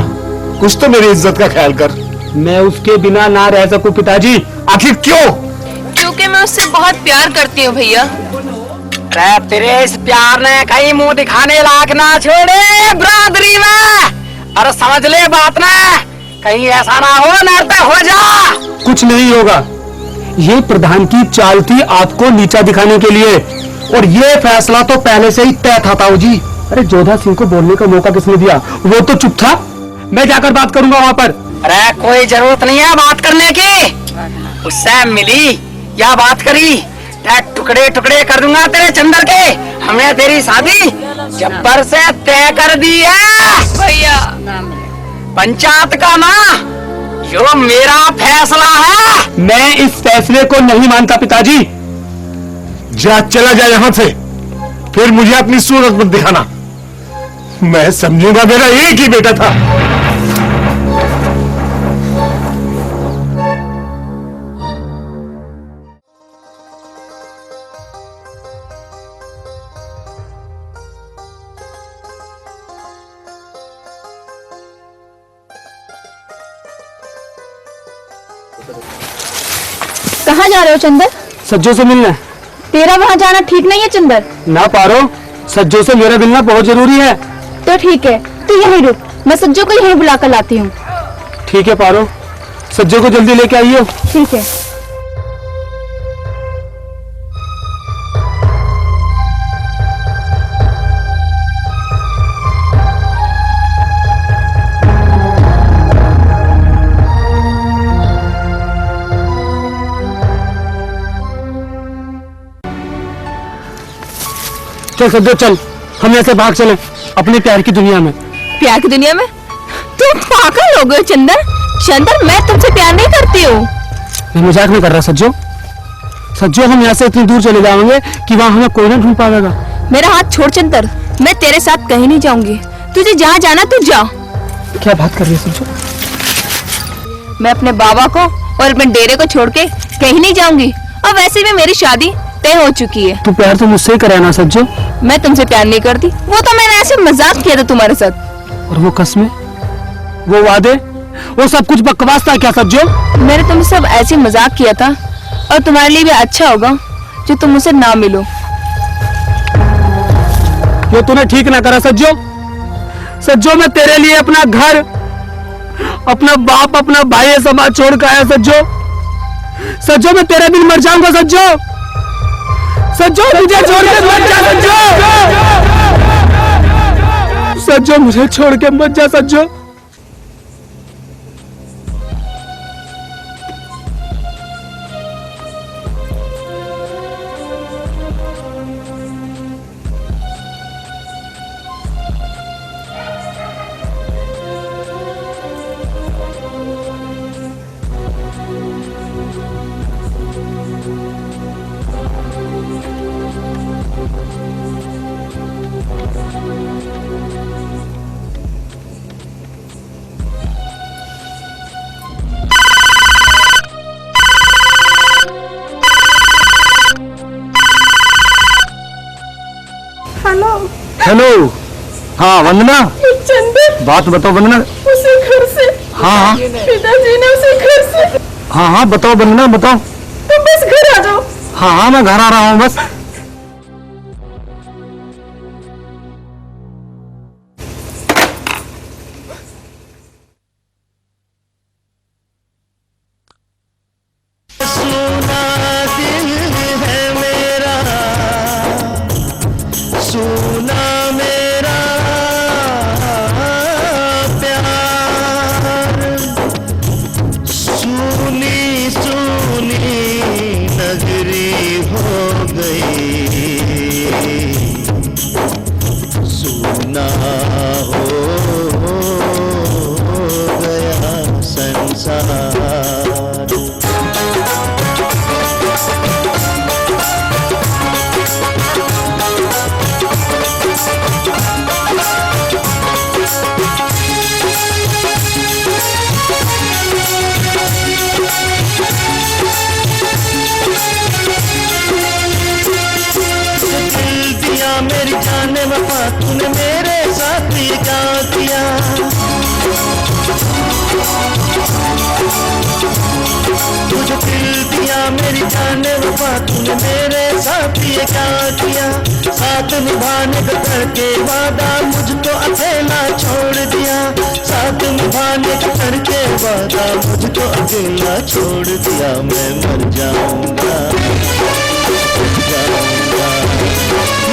Speaker 3: कुछ तो मेरी इज्जत का ख्याल कर।
Speaker 9: मैं उसके बिना ना रह सकूं पिताजी।
Speaker 3: आखिर क्यों?
Speaker 5: क्योंकि मैं उससे बहुत प्यार करती हूँ भैया।
Speaker 9: अरे तेरे इस प्यार ने कहीं मुंह दिखाने लायक ना छोड़े बरादरी में। अरे समझ ले बात ना, कहीं ऐसा ना हो नरता हो जा।
Speaker 4: कुछ नहीं होगा, ये प्रधान की चाल थी आपको नीचा दिखाने के लिए, और ये फैसला तो पहले से ही तय था ताऊ जी। अरे जोधा सिंह को बोलने का मौका किसने दिया? वो तो चुप था। मैं जाकर बात करूंगा वहां पर।
Speaker 9: अरे कोई जरूरत नहीं है बात करने की, उससे मिली या बात करी टुकड़े टुकड़े कर दूंगा तेरे चंदर के। हमने तेरी शादी जब्बर से तय कर दी है
Speaker 5: भैया
Speaker 9: पंचायत का ना, यो मेरा फैसला है। मैं इस फैसले को नहीं मानता पिताजी।
Speaker 3: जा, चला जा यहां से, फिर मुझे अपनी सूरत मत दिखाना। मैं समझूंगा मेरा एक ही बेटा था।
Speaker 7: कहाँ जा रहे हो चंदर?
Speaker 4: सज्जो से मिलना है।
Speaker 7: तेरा वहाँ जाना ठीक नहीं है चंदर।
Speaker 4: ना पारो, सज्जो से मेरा मिलना बहुत जरूरी है।
Speaker 7: तो ठीक है, तू यहीं रुक, मैं सज्जो को यहीं बुला कर लाती हूँ।
Speaker 4: ठीक है पारो, सज्जो को जल्दी लेके आइयो।
Speaker 7: ठीक है।
Speaker 4: चल सज्जो चल, हम यहाँ से भाग चले अपने प्यार की दुनिया में।
Speaker 7: प्यार की दुनिया में? तुम पागल हो गए चंदर। चंदर, मैं तुमसे प्यार नहीं करती हूँ।
Speaker 4: मैं मजाक नहीं कर रहा सज्जो। सज्जो हम यहाँ से इतनी दूर चले जाएंगे कि वहाँ हमें कोई ना ढूंढ पाएगा।
Speaker 7: मेरा हाथ छोड़ चंदर, मैं तेरे साथ कहीं नहीं जाऊंगी। तुझे जहाँ जाना तू जा।
Speaker 4: क्या बात कर रही है सज्जो?
Speaker 7: मैं अपने बाबा को और अपने डेरे को छोड़ के कहीं नहीं जाऊंगी, और वैसे भी मेरी शादी तय हो चुकी है।
Speaker 4: तू प्यार तो मुझसे ही करे ना सज्जो?
Speaker 7: मैं तुमसे प्यार नहीं करती, वो तो मैंने ऐसे मजाक किया था तुम्हारे साथ।
Speaker 4: और वो कस्में, वो वादे, वो सब कुछ बकवास था क्या सज्जो?
Speaker 7: मैंने तुमसे सब ऐसे मजाक किया था, और तुम्हारे लिए भी अच्छा होगा जो तुम मुझसे ना मिलो।
Speaker 4: ये तूने ठीक ना करा सज्जो। सज्जो मैं तेरे लिए अपना घर, अपना बाप, अपना भाई समाज छोड़ कर आया सज्जो। सज्जो मैं तेरे बिन मर जाऊंगा सज्जो। सज्जो मुझे छोड़ के मत जा सज्जो। सज्जो मुझे छोड़ के मत जा सज्जो। हेलो। हाँ वंदना।
Speaker 5: चंदर,
Speaker 4: बात बताओ वंदना।
Speaker 5: उसे घर से,
Speaker 4: हाँ
Speaker 5: पिताजी ने उसे घर से।
Speaker 4: हाँ हाँ बताओ वंदना बताओ।
Speaker 5: तुम बस घर आ जाओ।
Speaker 4: हाँ हाँ मैं घर आ रहा हूँ बस।
Speaker 11: वफा तूने मेरे साथ ये क्या किया। तुझे दिल दिया मेरी जाने वफा तूने मेरे साथ ये क्या किया। साथ निभाने का करके वादा मुझको अकेला छोड़ दिया। साथ निभाने का करके वादा मुझको अकेला छोड़ दिया। मैं मर जाऊंगा,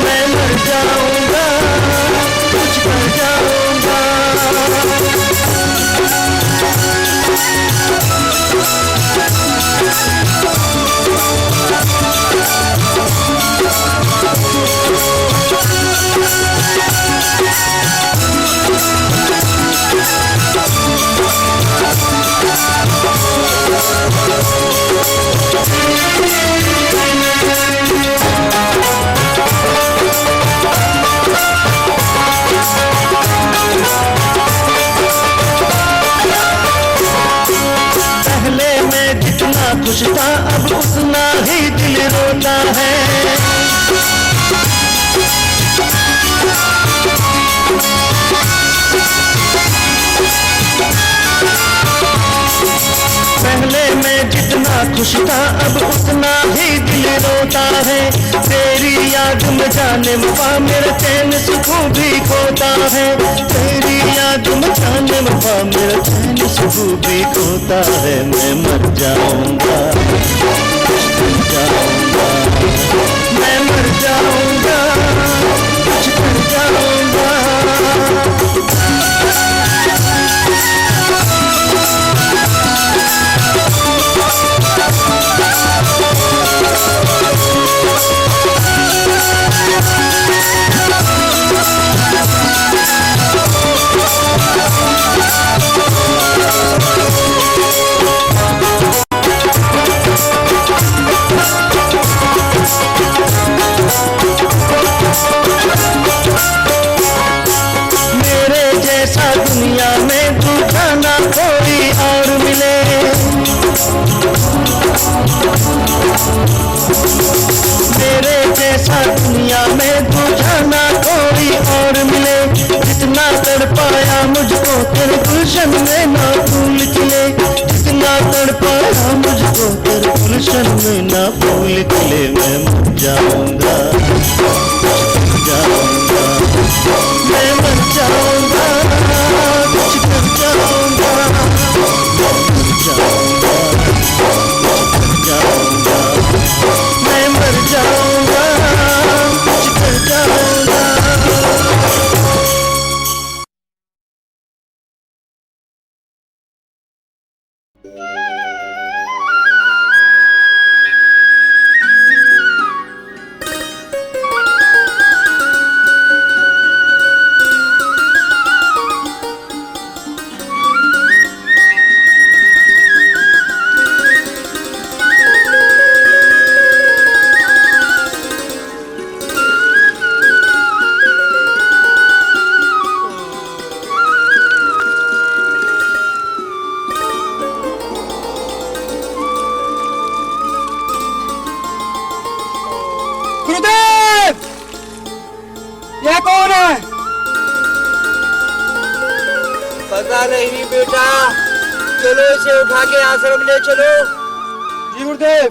Speaker 11: मैं मर जाऊंगा, कुछ कर जाऊंगा। पहले मैं जितना खुश था अब उतना ही दिल रोता है। पहले मैं जितना खुश था अब उतना ही दिल रोता है। तेरी याद में जाने वफा मेरा चैन सुकून भी खोता है। तेरी याद में जाने वफा मेरा चैन सुकून भी खोता है। मैं मर जाऊंगा, मर जाऊंगा, मैं मर जाऊंगा, कुछ कर जाऊंगा। मेरे जैसा दुनिया में दूजा ना कोई और मिले। मेरे जैसा दुनिया में दूजा ना कोई और मिले। जितना तड़पाया मुझको तेरे गुलशन में ना फूल खिले। जितना तड़पाया मुझको तेरे गुलशन में ना फूल खिले। मैं मर जाऊंगा, जाऊंगा, मैं मर जाऊंगा, कुछ कर जाऊंगा, जाऊंगा, जाऊंगा, मैं मर जाऊंगा, कुछ कर जाऊंगा।
Speaker 9: गुरुदेव, यह कौन है?
Speaker 2: पता नहीं बेटा, चलो इसे उठा के आश्रम ले चलो।
Speaker 9: जी गुरुदेव।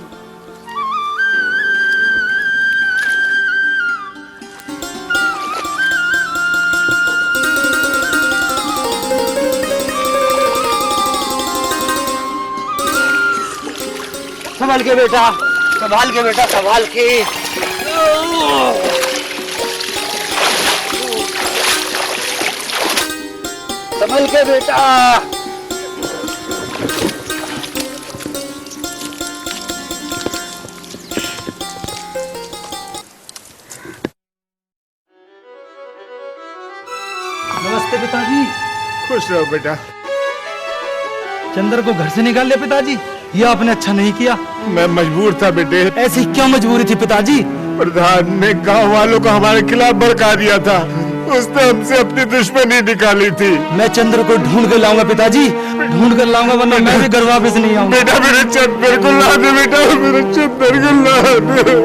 Speaker 2: संभाल के बेटा, संभाल के बेटा, संभाल के। संभल के बेटा।
Speaker 4: नमस्ते पिताजी।
Speaker 3: खुश रहो बेटा।
Speaker 4: चंद्र को घर से निकाल लिया पिताजी, यह आपने अच्छा नहीं किया।
Speaker 3: मैं मजबूर था बेटे।
Speaker 4: ऐसी क्या मजबूरी थी पिताजी?
Speaker 3: प्रधान ने गांव वालों को हमारे खिलाफ भड़का दिया था। उसने हमसे अपनी दुश्मनी निकाली थी।
Speaker 4: मैं चंद्र को ढूंढ कर लाऊंगा पिताजी, ढूंढ कर लाऊंगा, वरना मैं भी घर वापस नहीं आऊंगा।
Speaker 3: बेटा मेरे चंद्र को ला दे, बेटा मेरे चंद्र को ला दे।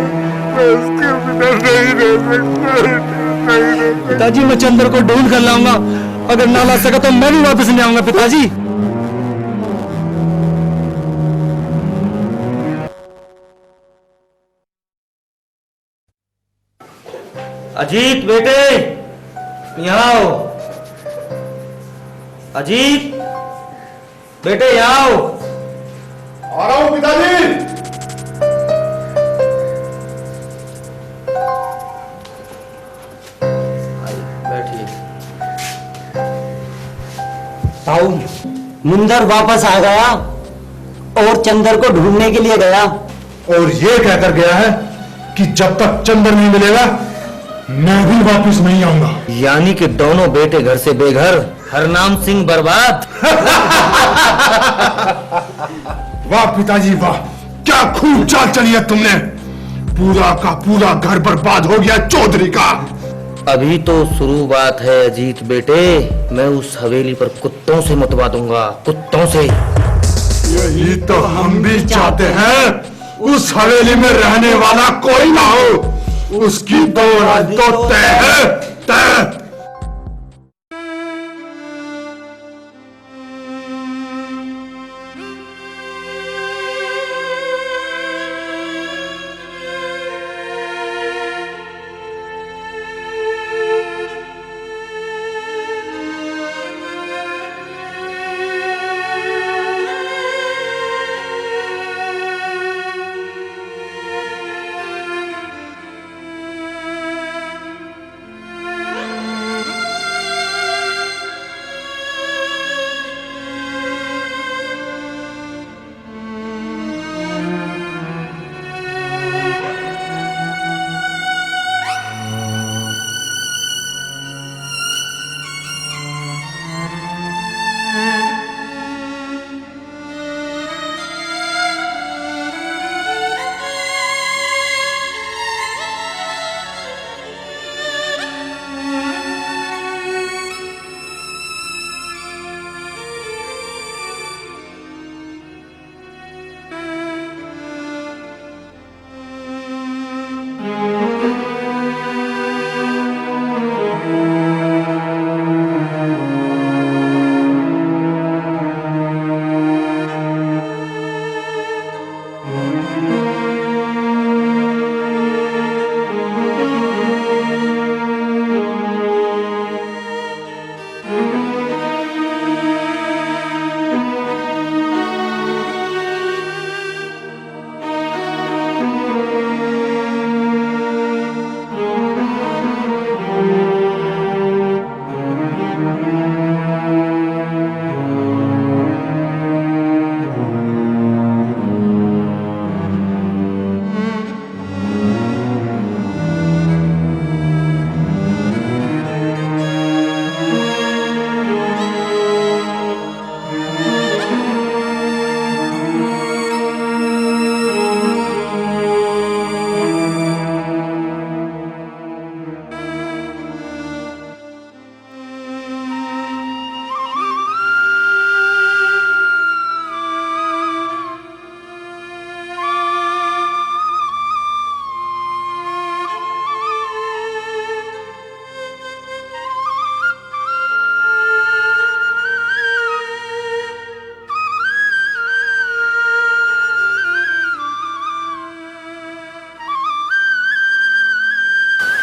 Speaker 3: मैं उसके बिना नहीं रह सकता।
Speaker 4: पिताजी मैं चंद्र को ढूंढ कर लाऊंगा, अगर ना ला सका तो मैं भी वापस नहीं आऊंगा पिताजी।
Speaker 10: अजीत बेटे, यहाँ आओ। अजीत बेटे, यहाँ आओ।
Speaker 3: आ रहा हूं पिताजी।
Speaker 10: बैठिए।
Speaker 6: ताऊ, मुंदर वापस आ गया और चंदर को ढूंढने के लिए गया।
Speaker 3: और ये कहकर गया है कि जब तक चंद्र नहीं मिलेगा मैं भी वापस नहीं आऊंगा।
Speaker 10: यानी कि दोनों बेटे घर से बेघर, हरनाम सिंह बर्बाद।
Speaker 3: वाह पिताजी वाह, क्या खूब चाल चली है तुमने। पूरा का पूरा घर बर्बाद हो गया चौधरी का।
Speaker 10: अभी तो शुरू बात है अजीत बेटे, मैं उस हवेली पर कुत्तों से मुतवा दूंगा, कुत्तों से।
Speaker 3: यही तो हम भी चाहते हैं, उस हवेली में रहने वाला कोई ना हो। उसकी तो राज तो तय है, तय।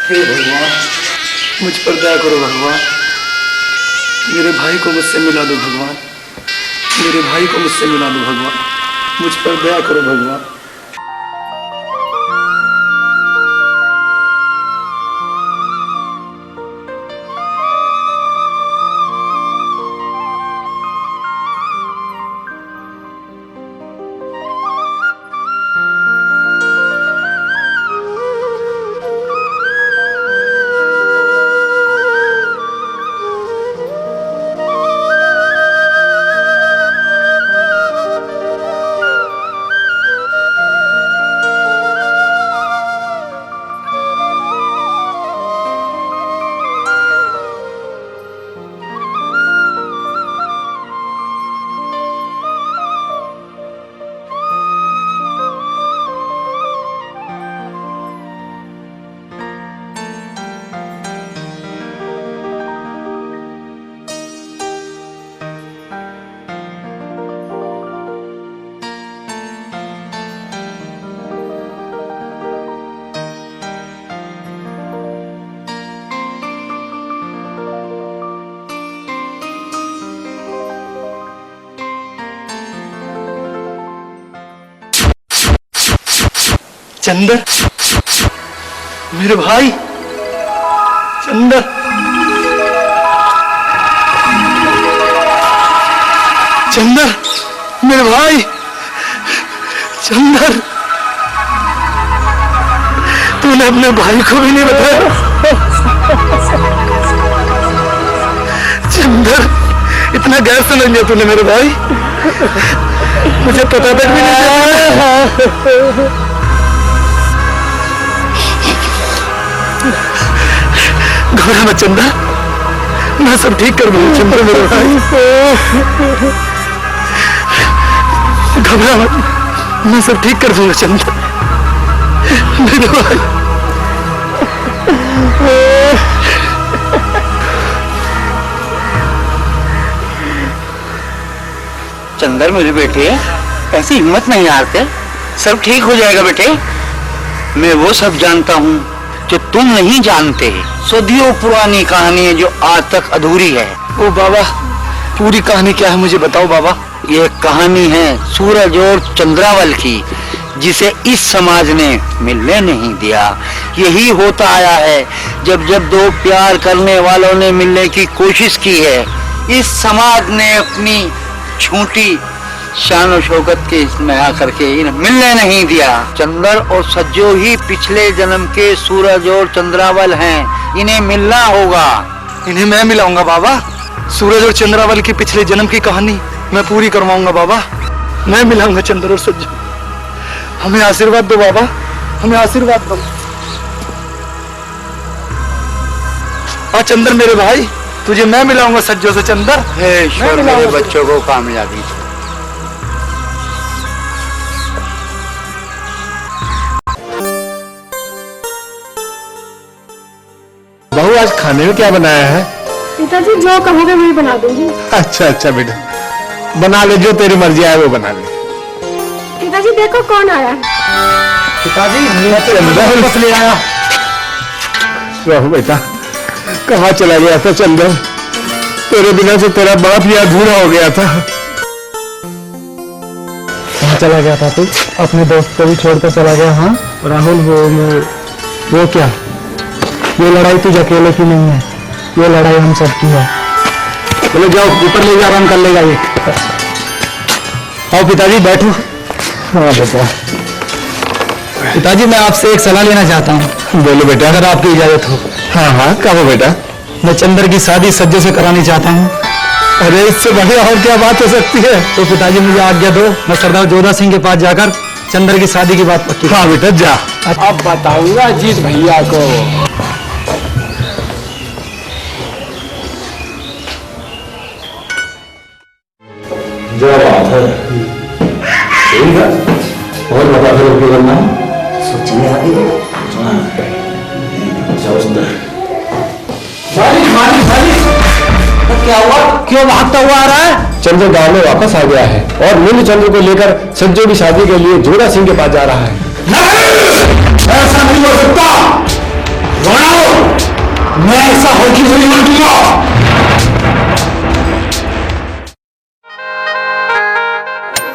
Speaker 4: हे भगवान, मुझ पर दया करो भगवान। मेरे भाई को मुझसे मिला दो भगवान, मेरे भाई को मुझसे मिला दो भगवान। मुझ पर दया करो भगवान। चंदर, मेरे भाई चंदर, चंदर, मेरे भाई चंदर, तूने अपने भाई को भी नहीं बताया। चंदर, इतना गैर समझ लिया तूने मेरे भाई, मुझे पता तक भी नहीं चला। घबरा मत चंदा, मैं सब ठीक कर दूंगा चंदा मेरे भाई, घबरा मत, मैं सब ठीक कर दूंगा चंदा मेरे भाई।
Speaker 2: चंदर मेरे बेटे, ऐसी हिम्मत नहीं हारते, सब ठीक हो जाएगा बेटे। मैं वो सब जानता हूँ जो तुम नहीं जानते। सदियों पुरानी कहानी है जो आज तक अधूरी है।
Speaker 4: ओ बाबा, पूरी कहानी क्या है मुझे बताओ बाबा।
Speaker 2: ये कहानी है सूरज और चंद्रावल की, जिसे इस समाज ने मिलने नहीं दिया। यही होता आया है जब जब दो प्यार करने वालों ने मिलने की कोशिश की है। इस समाज ने अपनी छोटी शान और शौकत के इसमें आकर के इन्हें मिलने नहीं दिया। चंदर और सज्जो ही पिछले जन्म के सूरज और चंद्रावल हैं, इन्हें मिलना होगा।
Speaker 4: इन्हें मैं मिलाऊंगा बाबा। सूरज और चंद्रावल की पिछले जन्म की कहानी मैं पूरी करवाऊंगा बाबा। मैं मिलाऊंगा चंद्र और सज्जो। हमें आशीर्वाद दो बाबा, हमें आशीर्वाद दो। हाँ चंद्र मेरे भाई, तुझे मैं मिलाऊंगा सज्जो से चंद्र।
Speaker 2: हे ईश्वर, मेरे बच्चों को कामयाबी।
Speaker 3: बहू, आज खाने में क्या बनाया है?
Speaker 5: पिताजी जो कहोगे वही बना दूंगी।
Speaker 3: अच्छा अच्छा बेटा, बना ले, जो तेरी मर्जी आए वो बना ले।
Speaker 5: पिताजी देखो कौन आया है।
Speaker 3: पिताजी बस ले आया। बहू बेटा, कहाँ चला गया था चंदर? तेरे बिना से तेरा बाप ही अधूरा हो गया था।
Speaker 8: कहाँ चला गया था तू? अपने दोस्त को भी छोड़कर चला गया। हाँ राहुल, वो क्या, ये लड़ाई तुझ अकेले की नहीं है, ये लड़ाई हम सबकी है। चलो जाओ ऊपर ले जा, आराम कर लेगा ये। आओ पिताजी बैठो। हाँ बेटा। पिताजी मैं आपसे एक सलाह लेना चाहता हूँ। बोलो बेटा, अगर आपकी इजाजत हो। हाँ हाँ कहो बेटा। मैं चंदर की शादी सज्जो से करानी चाहता हूँ। अरे इससे बढ़िया और क्या बात हो सकती है? तो पिताजी मुझे आज्ञा दो, मैं सरदार जोधा सिंह के पास जाकर चंदर की शादी की बात पक्की। हाँ बेटा जा। अब बताऊंगा अजीत भैया को।
Speaker 3: जो बात है ठीक है, और बता फिर क्या करना है? सोचने आगे
Speaker 6: क्या हुआ, क्यों भागता हुआ आ रहा है?
Speaker 3: चंद्र गांव में वापस आ गया है और नील चंद्र को लेकर सज्जो की शादी के लिए जोधा सिंह के पास जा रहा है। नहीं, ऐसा नहीं हो सकता। मैं ऐसा होगी नहीं मानूंगा।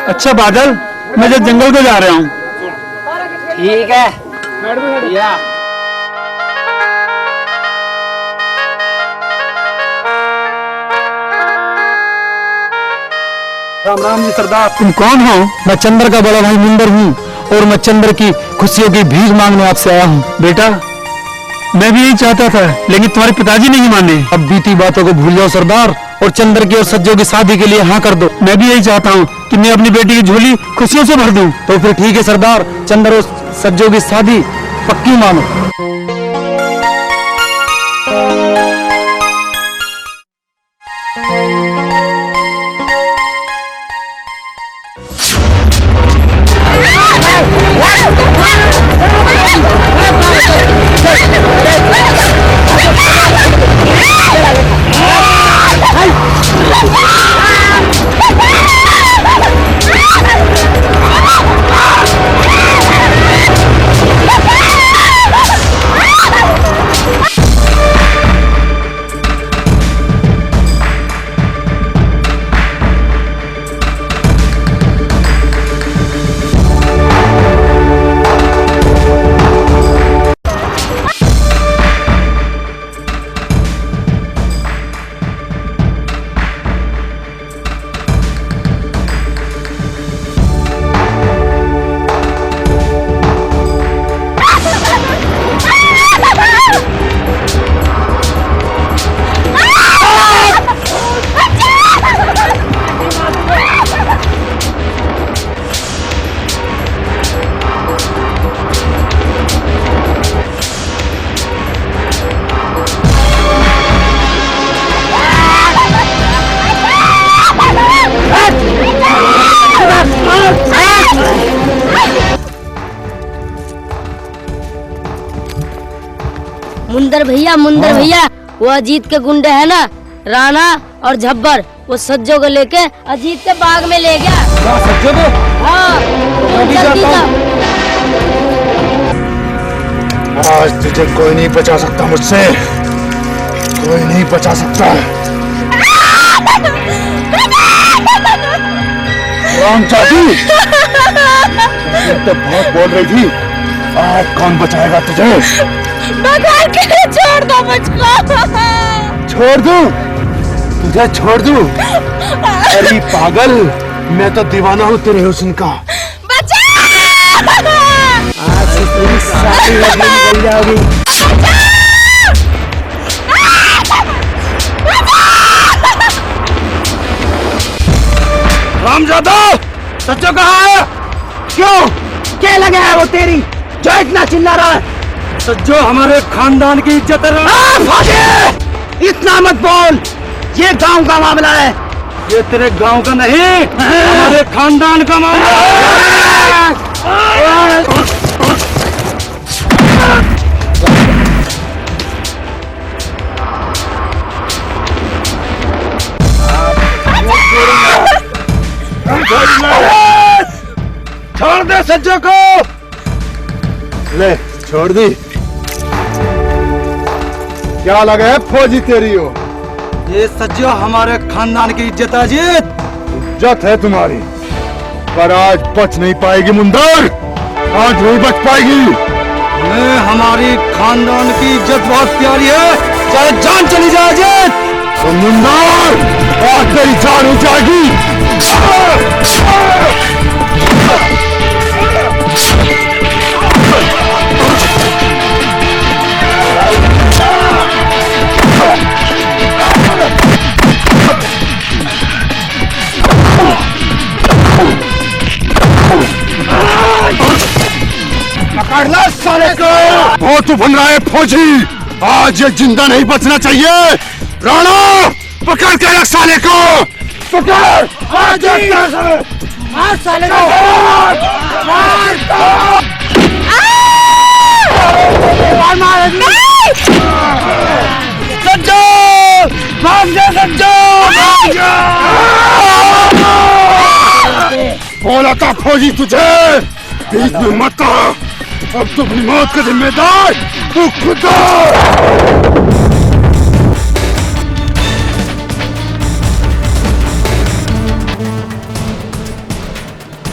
Speaker 4: अच्छा बादल, मैं जब जंगल को जा रहा हूँ।
Speaker 2: ठीक है या
Speaker 4: राम राम जी सरदार। तुम कौन हो? मैं चंद्र का बड़ा भाई मिंदर हूँ और मैं चंद्र की खुशियों की भीख मांगने आपसे आया हूँ। बेटा मैं भी यही चाहता था, लेकिन तुम्हारे पिताजी नहीं माने। अब बीती बातों को भूल जाओ सरदार, और चंद्र की और सज्जो की शादी के लिए हाँ कर दो। मैं भी यही चाहता हूँ कि मैं अपनी बेटी की झोली खुशियों से भर दूं। तो फिर ठीक है सरदार, चंद्र और सज्जो की शादी पक्की मानो।
Speaker 1: मुंदर भैया वो अजीत के गुंडे है ना, राणा और झब्बर, वो सज्जो को लेके अजीत के बाग में ले गया।
Speaker 3: सज्जो को?
Speaker 1: हाँ, जल्दी जा।
Speaker 3: आज तुझे कोई नहीं बचा सकता मुझसे, कोई नहीं बचा सकता। राम चाची, तो बहुत बोल रही थी, आज कौन बचाएगा तुझे?
Speaker 7: भगवान के लिए छोड़ दो मुझको।
Speaker 3: छोड़ दूं? तुझे छोड़ दूं? अरे पागल, मैं तो दीवाना हूँ तेरे हुस्न का।
Speaker 6: आज से तेरी सारी लड़की निकल जाओगी।
Speaker 3: रामजादा, सच्चो कहाँ है?
Speaker 6: क्यों? क्या लगा है वो तेरी जो इतना चिल्ला रहा है?
Speaker 3: सज्जो हमारे खानदान की इज्जत है।
Speaker 6: इतना मत बोल, ये गांव का मामला है।
Speaker 3: ये तेरे गांव का नहीं, हमारे खानदान का मामला है। छोड़ दे सज्जो को। ले छोड़ दी। क्या लगा है फौजी तेरी हो?
Speaker 4: ये सज्जो हमारे खानदान की इज्जत है अजीत।
Speaker 3: इज्जत है तुम्हारी, पर आज बच नहीं पाएगी मुंदर, आज नहीं बच पाएगी।
Speaker 4: हमें हमारी खानदान की इज्जत बहुत प्यारी है, चाहे जान चली जाए अजीत।
Speaker 3: तो मुंदर, आज तेरी जान हो जाएगी। पकड़ लो साले को। बहुत तो बन रहा है फौजी, आज ये जिंदा नहीं बचना चाहिए। राणा, पकड़ के रख साले को, पकड़। आज मार साले को, मार सज्जो, भाग जा सज्जो, भाग जा। बोला था फौजी तुझे, बीच में मत आ। अब तो अपनी मौत का जिम्मेदार तू खुद हो।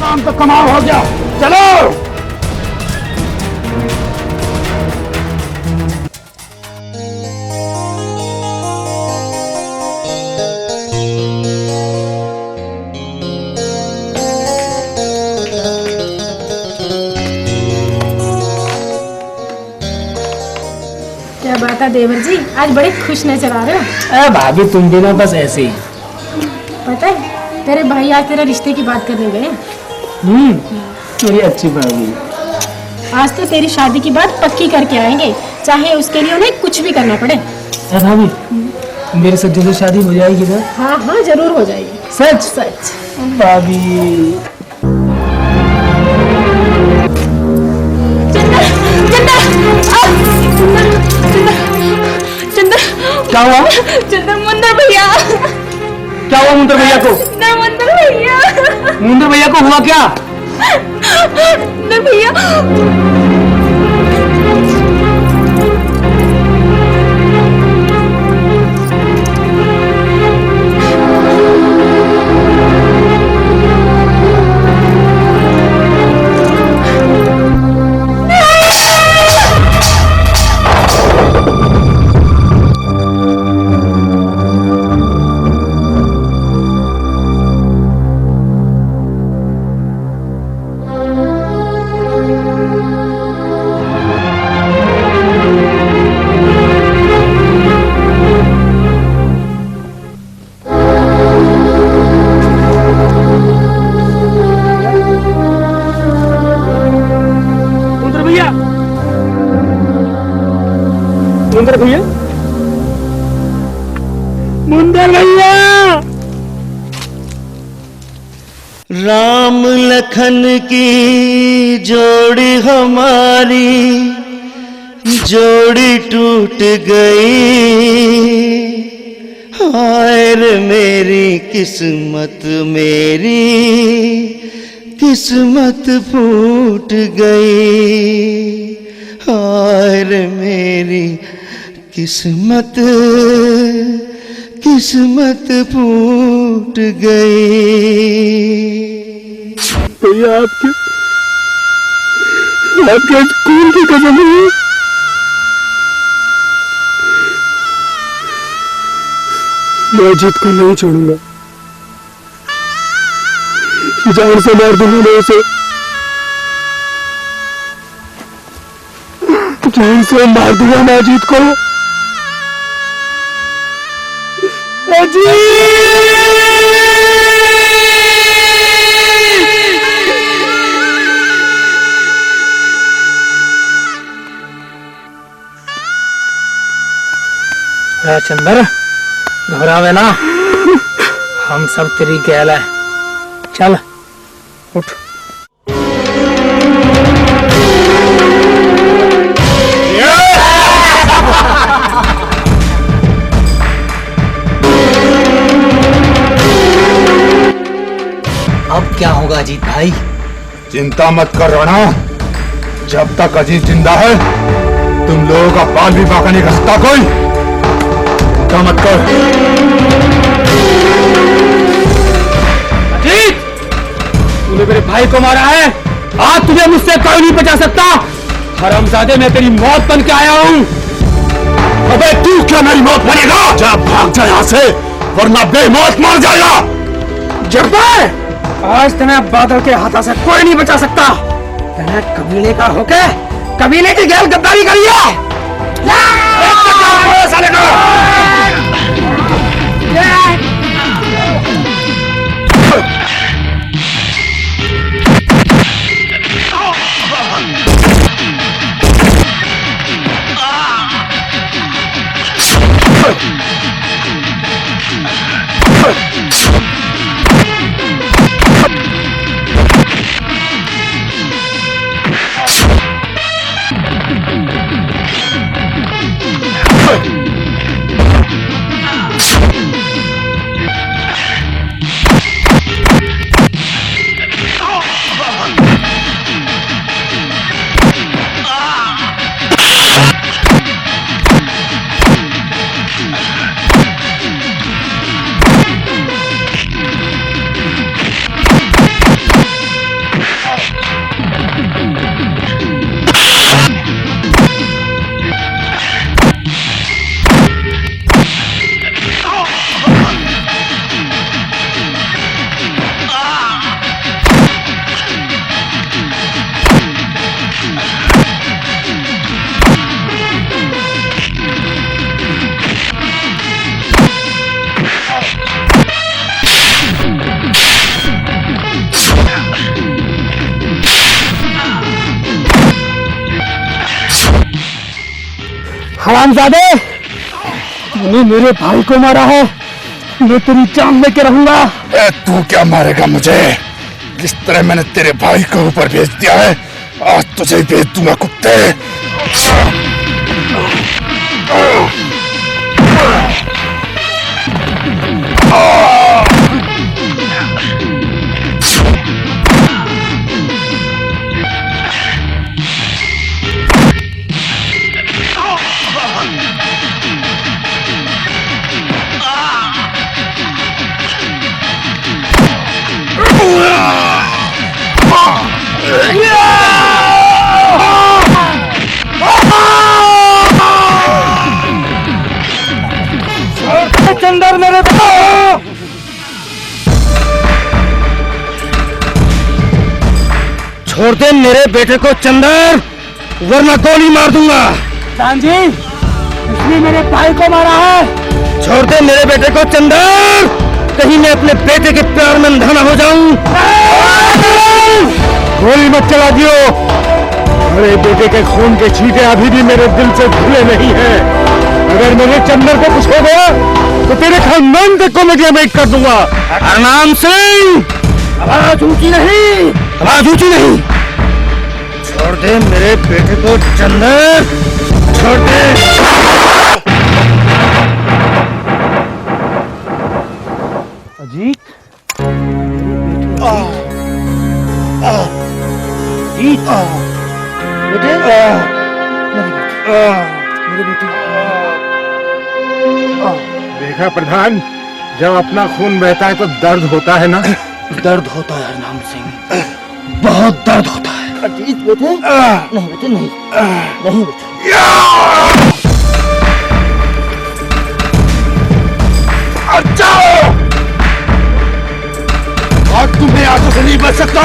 Speaker 3: काम तो कमाल हो गया, चलो।
Speaker 5: क्या बात है देवर जी, आज बड़े खुश नजर आ रहे हो।
Speaker 9: अरे भाभी तुम भी ना बस ऐसे ही।
Speaker 5: पता है तेरे भाई आज तेरे रिश्ते की बात करने गए।
Speaker 9: मेरी अच्छी भाभी,
Speaker 5: आज तो तेरी शादी की बात पक्की करके आएंगे, चाहे उसके लिए उन्हें कुछ भी करना पड़े।
Speaker 9: अरे भाभी, मेरे सज्जो से शादी हो जाएगी ना?
Speaker 5: हाँ हाँ जरूर हो जाएगी।
Speaker 9: सच?
Speaker 5: सच।
Speaker 9: भाभी
Speaker 7: चंदर,
Speaker 9: क्या हुआ?
Speaker 7: चंदर, मुंदर भैया।
Speaker 9: क्या हुआ मुंदर भैया को?
Speaker 7: मुंदर भैया,
Speaker 9: मुंदर भैया को हुआ क्या?
Speaker 7: मुंदर भैया।
Speaker 9: मुंदर भैया, मुंदर भैया।
Speaker 11: राम लखन की जोड़ी हमारी जोड़ी टूट गई, हाय रे मेरी किस्मत, मेरी किस्मत फूट गई, हाय रे मेरी किस्मत, किस्मत फूट गई।
Speaker 4: भैया आपके स्कूल की कसम है, मैं अजीत को नहीं छोड़ूंगा, जान से मार दूंगा मैं उसे, जान से मार दूंगा मैं अजीत को।
Speaker 9: चंदर घबरावे ना, हम सब तेरी गैल है, चल उठ।
Speaker 6: अब क्या होगा अजीत भाई?
Speaker 3: चिंता मत कर राणा, जब तक अजीत जिंदा है तुम लोगों का बाल भी बांका नहीं कर सकता कोई। चिंता मत कर।
Speaker 9: अजीत, तूने मेरे भाई को मारा है, आज तुझे मुझसे कोई नहीं बचा सकता। हरामजादे, मैं तेरी मौत बन के आया हूँ।
Speaker 3: अबे तू क्या मेरी मौत बनेगा? जा भाग जा यहाँ से, वरना बेमौत मर जाएगा।
Speaker 9: जब्बार, आज तुम्हें बादल के हाथों से कोई नहीं बचा सकता। मैंने कबीले का होके कबीले की गैर गद्दारी करी है। साले को हरामजादे, तूने मेरे भाई को मारा है, मैं तेरी जान लेके रहूंगा।
Speaker 3: तू क्या मारेगा मुझे? जिस तरह मैंने तेरे भाई को ऊपर भेज दिया है, आज तुझे भेज दूंगा कुत्ते।
Speaker 9: चंदर मेरे छोड़ दे मेरे बेटे को चंदर, वरना गोली मार दूंगा। जी, इसने मेरे भाई को मारा है। छोड़ दे मेरे बेटे को चंदर, कहीं मैं अपने बेटे के प्यार में अंधा न हो जाऊं।
Speaker 3: गोली मत चला दियो, मेरे बेटे के खून के छींटे अभी भी मेरे दिल से धुले नहीं हैं। अगर मेरे चंदर को कुछ हो गया तो तेरे खानदान के कॉमेडिया में कर दूंगा।
Speaker 9: हरनाम सिंह, आवाज ऊंची नहीं, आवाज ऊंची नहीं। छोड़ दे मेरे बेटे को चंदर,
Speaker 3: छोड़ दे।
Speaker 4: अजीत
Speaker 3: देखा प्रधान, जब अपना खून बहता है तो दर्द होता है ना।
Speaker 2: दर्द होता है हरनाम सिंह, बहुत दर्द होता है।
Speaker 1: अजीत बेटे, नहीं बेटे, नहीं नहीं बेटे।
Speaker 3: आज तुम्हें आंखों से नहीं बच सकता।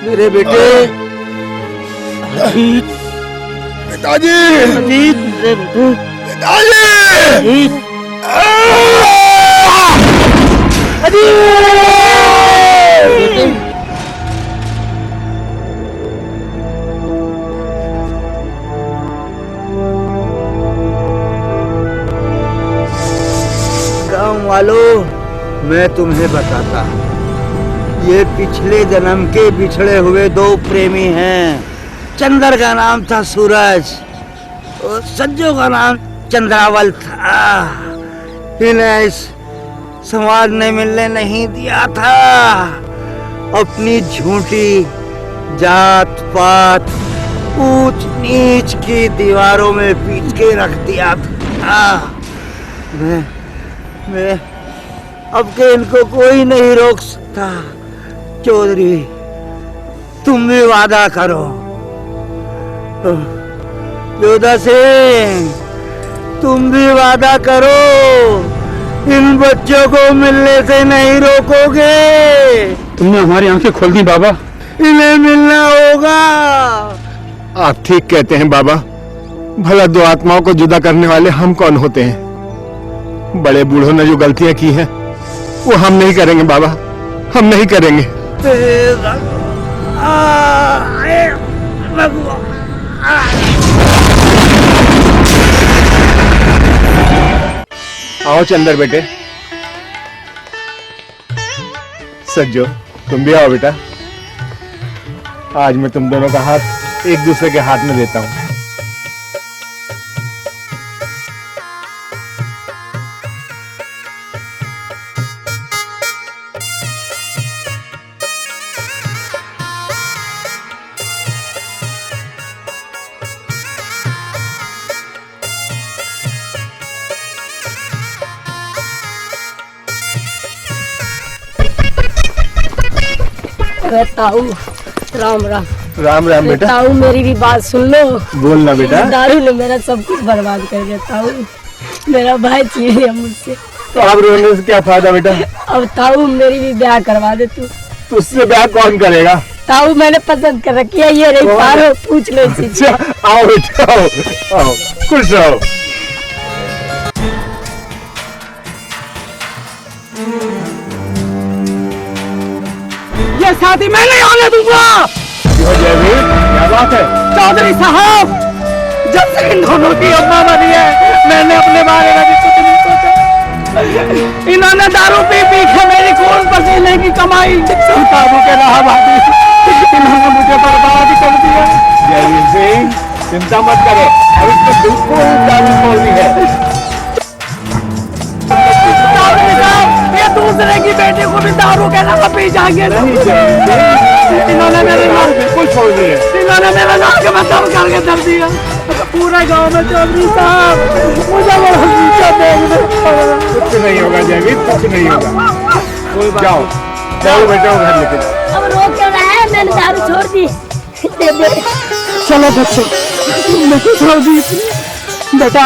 Speaker 2: मेरे बेटे अजीत,
Speaker 3: पिताजी,
Speaker 2: अजीत मेरे बेटे,
Speaker 3: पिताजी,
Speaker 2: गांव वालों, मैं तुम्हें बताता हूँ, ये पिछले जन्म के बिछड़े हुए दो प्रेमी हैं। चंद्र का नाम था सूरज और सज्जो का नाम चंद्रावल था। इन्हें इस समाज ने मिलने नहीं दिया था। अपनी झूठी जात पात ऊंच नीच की दीवारों में पीट के रख दिया था। मैं अब के इनको कोई नहीं रोक सकता। चौधरी, तुम भी वादा करो। जोधा सिंह, तुम भी वादा करो, इन बच्चों को मिलने से नहीं रोकोगे।
Speaker 4: तुमने हमारी आंखें खोल दी बाबा।
Speaker 2: इन्हें मिलना होगा।
Speaker 3: आप ठीक कहते हैं बाबा। भला दो आत्माओं को जुदा करने वाले हम कौन होते हैं? बड़े बूढ़ों ने जो गलतियां की हैं वो हम नहीं करेंगे बाबा, हम नहीं करेंगे। आओ चंदर बेटे। सज्जो, तुम भी आओ बेटा। आज मैं तुम दोनों का हाथ एक दूसरे के हाथ में देता हूँ।
Speaker 1: ताऊ, राम राम।
Speaker 3: राम राम बेटा।
Speaker 1: ताऊ, मेरी भी बात सुन लो।
Speaker 3: बोलना बेटा।
Speaker 1: दारू ने मेरा सब कुछ बर्बाद कर दिया ताऊ। मेरा भाई छीन लिया मुझसे।
Speaker 3: तो अब रोने से क्या फायदा बेटा?
Speaker 1: अब ताऊ मेरी भी ब्याह करवा दे तू।
Speaker 3: तुझसे ब्याह कौन करेगा?
Speaker 1: ताऊ, मैंने पसंद कर रखी है, ये नहीं पारो, पूछ लो इसी से।
Speaker 3: आओ बेटा, आओ, आओ, खुश रहो।
Speaker 9: ये शादी मैं नहीं होने दूंगा।
Speaker 3: जयवीर, क्या बात है?
Speaker 9: चौधरी साहब, जब से इन दोनों की अम्मा बनी है, मैंने अपने बारे में भी कुछ नहीं सोचा। इन्होंने दारू पी पी के मेरी खून पसीने की कमाई सुल्तानों के रहाबादी इन्होंने मुझे बर्बाद कर दिया।
Speaker 3: जयवीर सिंह, चिंता मत करे, अब इसमें बिल्कुल दारू खोलनी है।
Speaker 9: ये दूसरे की बेटी को भी दारू के नाम पी जाएंगे। इन्होंने मेरे नाम
Speaker 3: बिल्कुल छोड़ दिए।
Speaker 9: इन्होंने मेरे नाम के मैं दम करके दम दिया। पूरा गांव में चौधरी साहब मुझे
Speaker 3: कुछ नहीं होगा जयवीर, कुछ नहीं होगा। जाओ जाओ बेटा, घर लेके जाओ।
Speaker 1: अब रो क्यों रहा है? मैंने दारू छोड़ दी।
Speaker 9: चलो बच्चों, बेटा